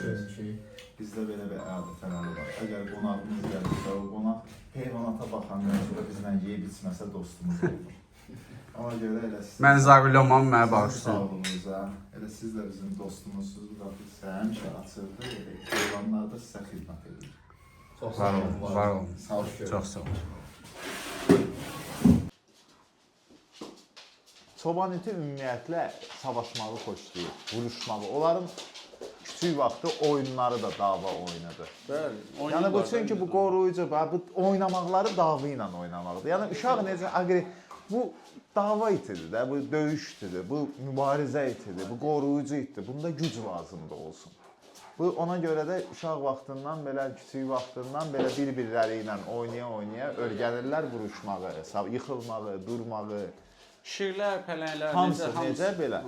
Bizdə belə bir adət-ənənə var. Əgər qonağımız gəlirsə, o qonaq heyvanata baxandan sonra bizlə yeyib içməsə dostumuz olur. Ona görə elə siz... Mən Zavilomam, mənə bağışlayın. Sağlığınıza, elə siz də bizim dostumuzsunuz. Bizə həmişə açırdı. Heyvanlar da sizə xidmət edir. Var olun, var olun. Sağ olun. Çox sağ olun. Çoban iti ümumiyyətlə savaşmağı xoşlayır, vuruşmağı. Onların küçük vaxtı oyunları da dava oyunudur. Bəli. Yəni bu çünki bu qoruyucu, bu oynamaqları dava ilə oynamaqdır. Yəni uşaq necə Bu dava itidir də, bu döyüş itidir, bu mübarizə itidir, bu qoruyucu itidir. Bunda güc lazımdır olsun. Bu ona görə də uşaq vaxtından belə, kiçik vaxtından belə bir-birləri ilə oynaya-oynaya öyrənirlər vuruşmağı, yıxılmağı, durmağı. Şirlər, pələnglər Hamısı necə belə?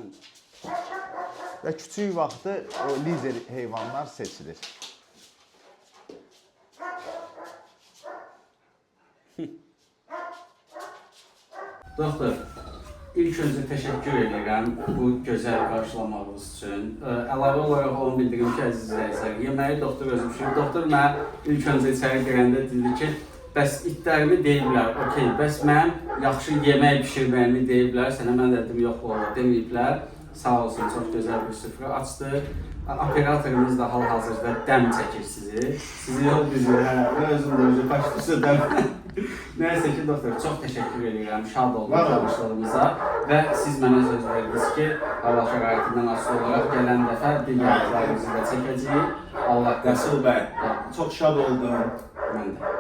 Və kiçik vaxtı o lider heyvanlar seçilir. Doktor, ilk öncə təşəkkür edirəm bu gözəl qarşılamağınız üçün. Əlavə olaraq onu bildirim ki, əziz izləyicilər, yeməyi doktor özü bişirir. Doktor mənə ilk öncə içəri girəndə dedi ki, bəs itlərimi deyiblər, okey, bəs mənim yaxşı yemək bişirməyimi deyiblər, sənə mən dedim, yox, o deməyiblər. Sağ olsun, çox gözəl bir süfrə açdı. Operatorumuz da hal-hazırda dəm çəkir sizi. Sizi yox bizi, özüm də özü başlısı dəm. Nəyəsə ki, doktor, çox təşəkkür edirəm, şad oldum tanışlığımıza və siz mənə söz verdiniz ki, hava şəraitindən asılı olaraq gələn dəfə digərlərimizi də çəkəcəyik. Allah Rəsul bəy, çox şad oldum. Mən də.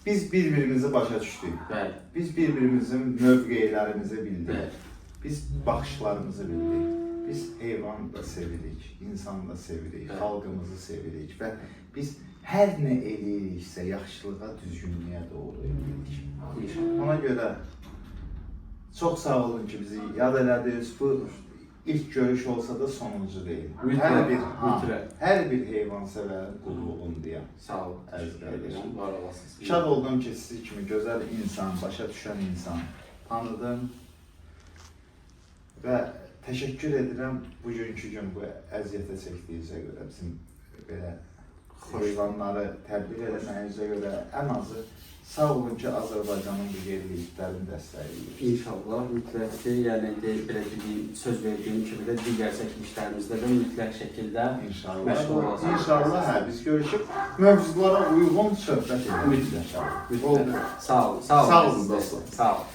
Biz bir-birimizi başa düşdük. Bəli. Biz bir-birimizin mövqelərimizi bildik. Bəli. Biz baxışlarımızı bildik. Biz heyvan da sevirik, insan da sevirik, xalqımızı sevirik və biz hər nə eləyiriksə yaxşılığa, düzgünlüyə doğru eləyirik. Ona görə çox sağ olun ki, bizi yad elədiniz. Bu ilk görüş olsa da sonuncu deyil. Hər bir heyvansevərin qulluğundayam. Sağ olun. Təşəkkür edirəm. Var olasınız. Şad oldum ki, sizi kimi gözəl insan, başa düşən insan tanıdım və təşəkkür edirəm bugünkü gün bu əziyyətə çəkdiyinizə görə, bizim belə heyvanları təbliğ eləməyinizə görə ən azı sağ olun ki, Azərbaycanın bu yerli itlərini dəstəkləyir. İnşallah, mütləq ki, yəni belə dediyim, söz verdiyim kimi də digər çəkilişlərimizdə də mütləq şəkildə məşğul olacaq. İnşallah, hə, biz görüşüb mövzulara uyğun söhbət edək. Mütləq. Sağ olun. Sağ olun. Sağ olun dostlar. Sağ olun.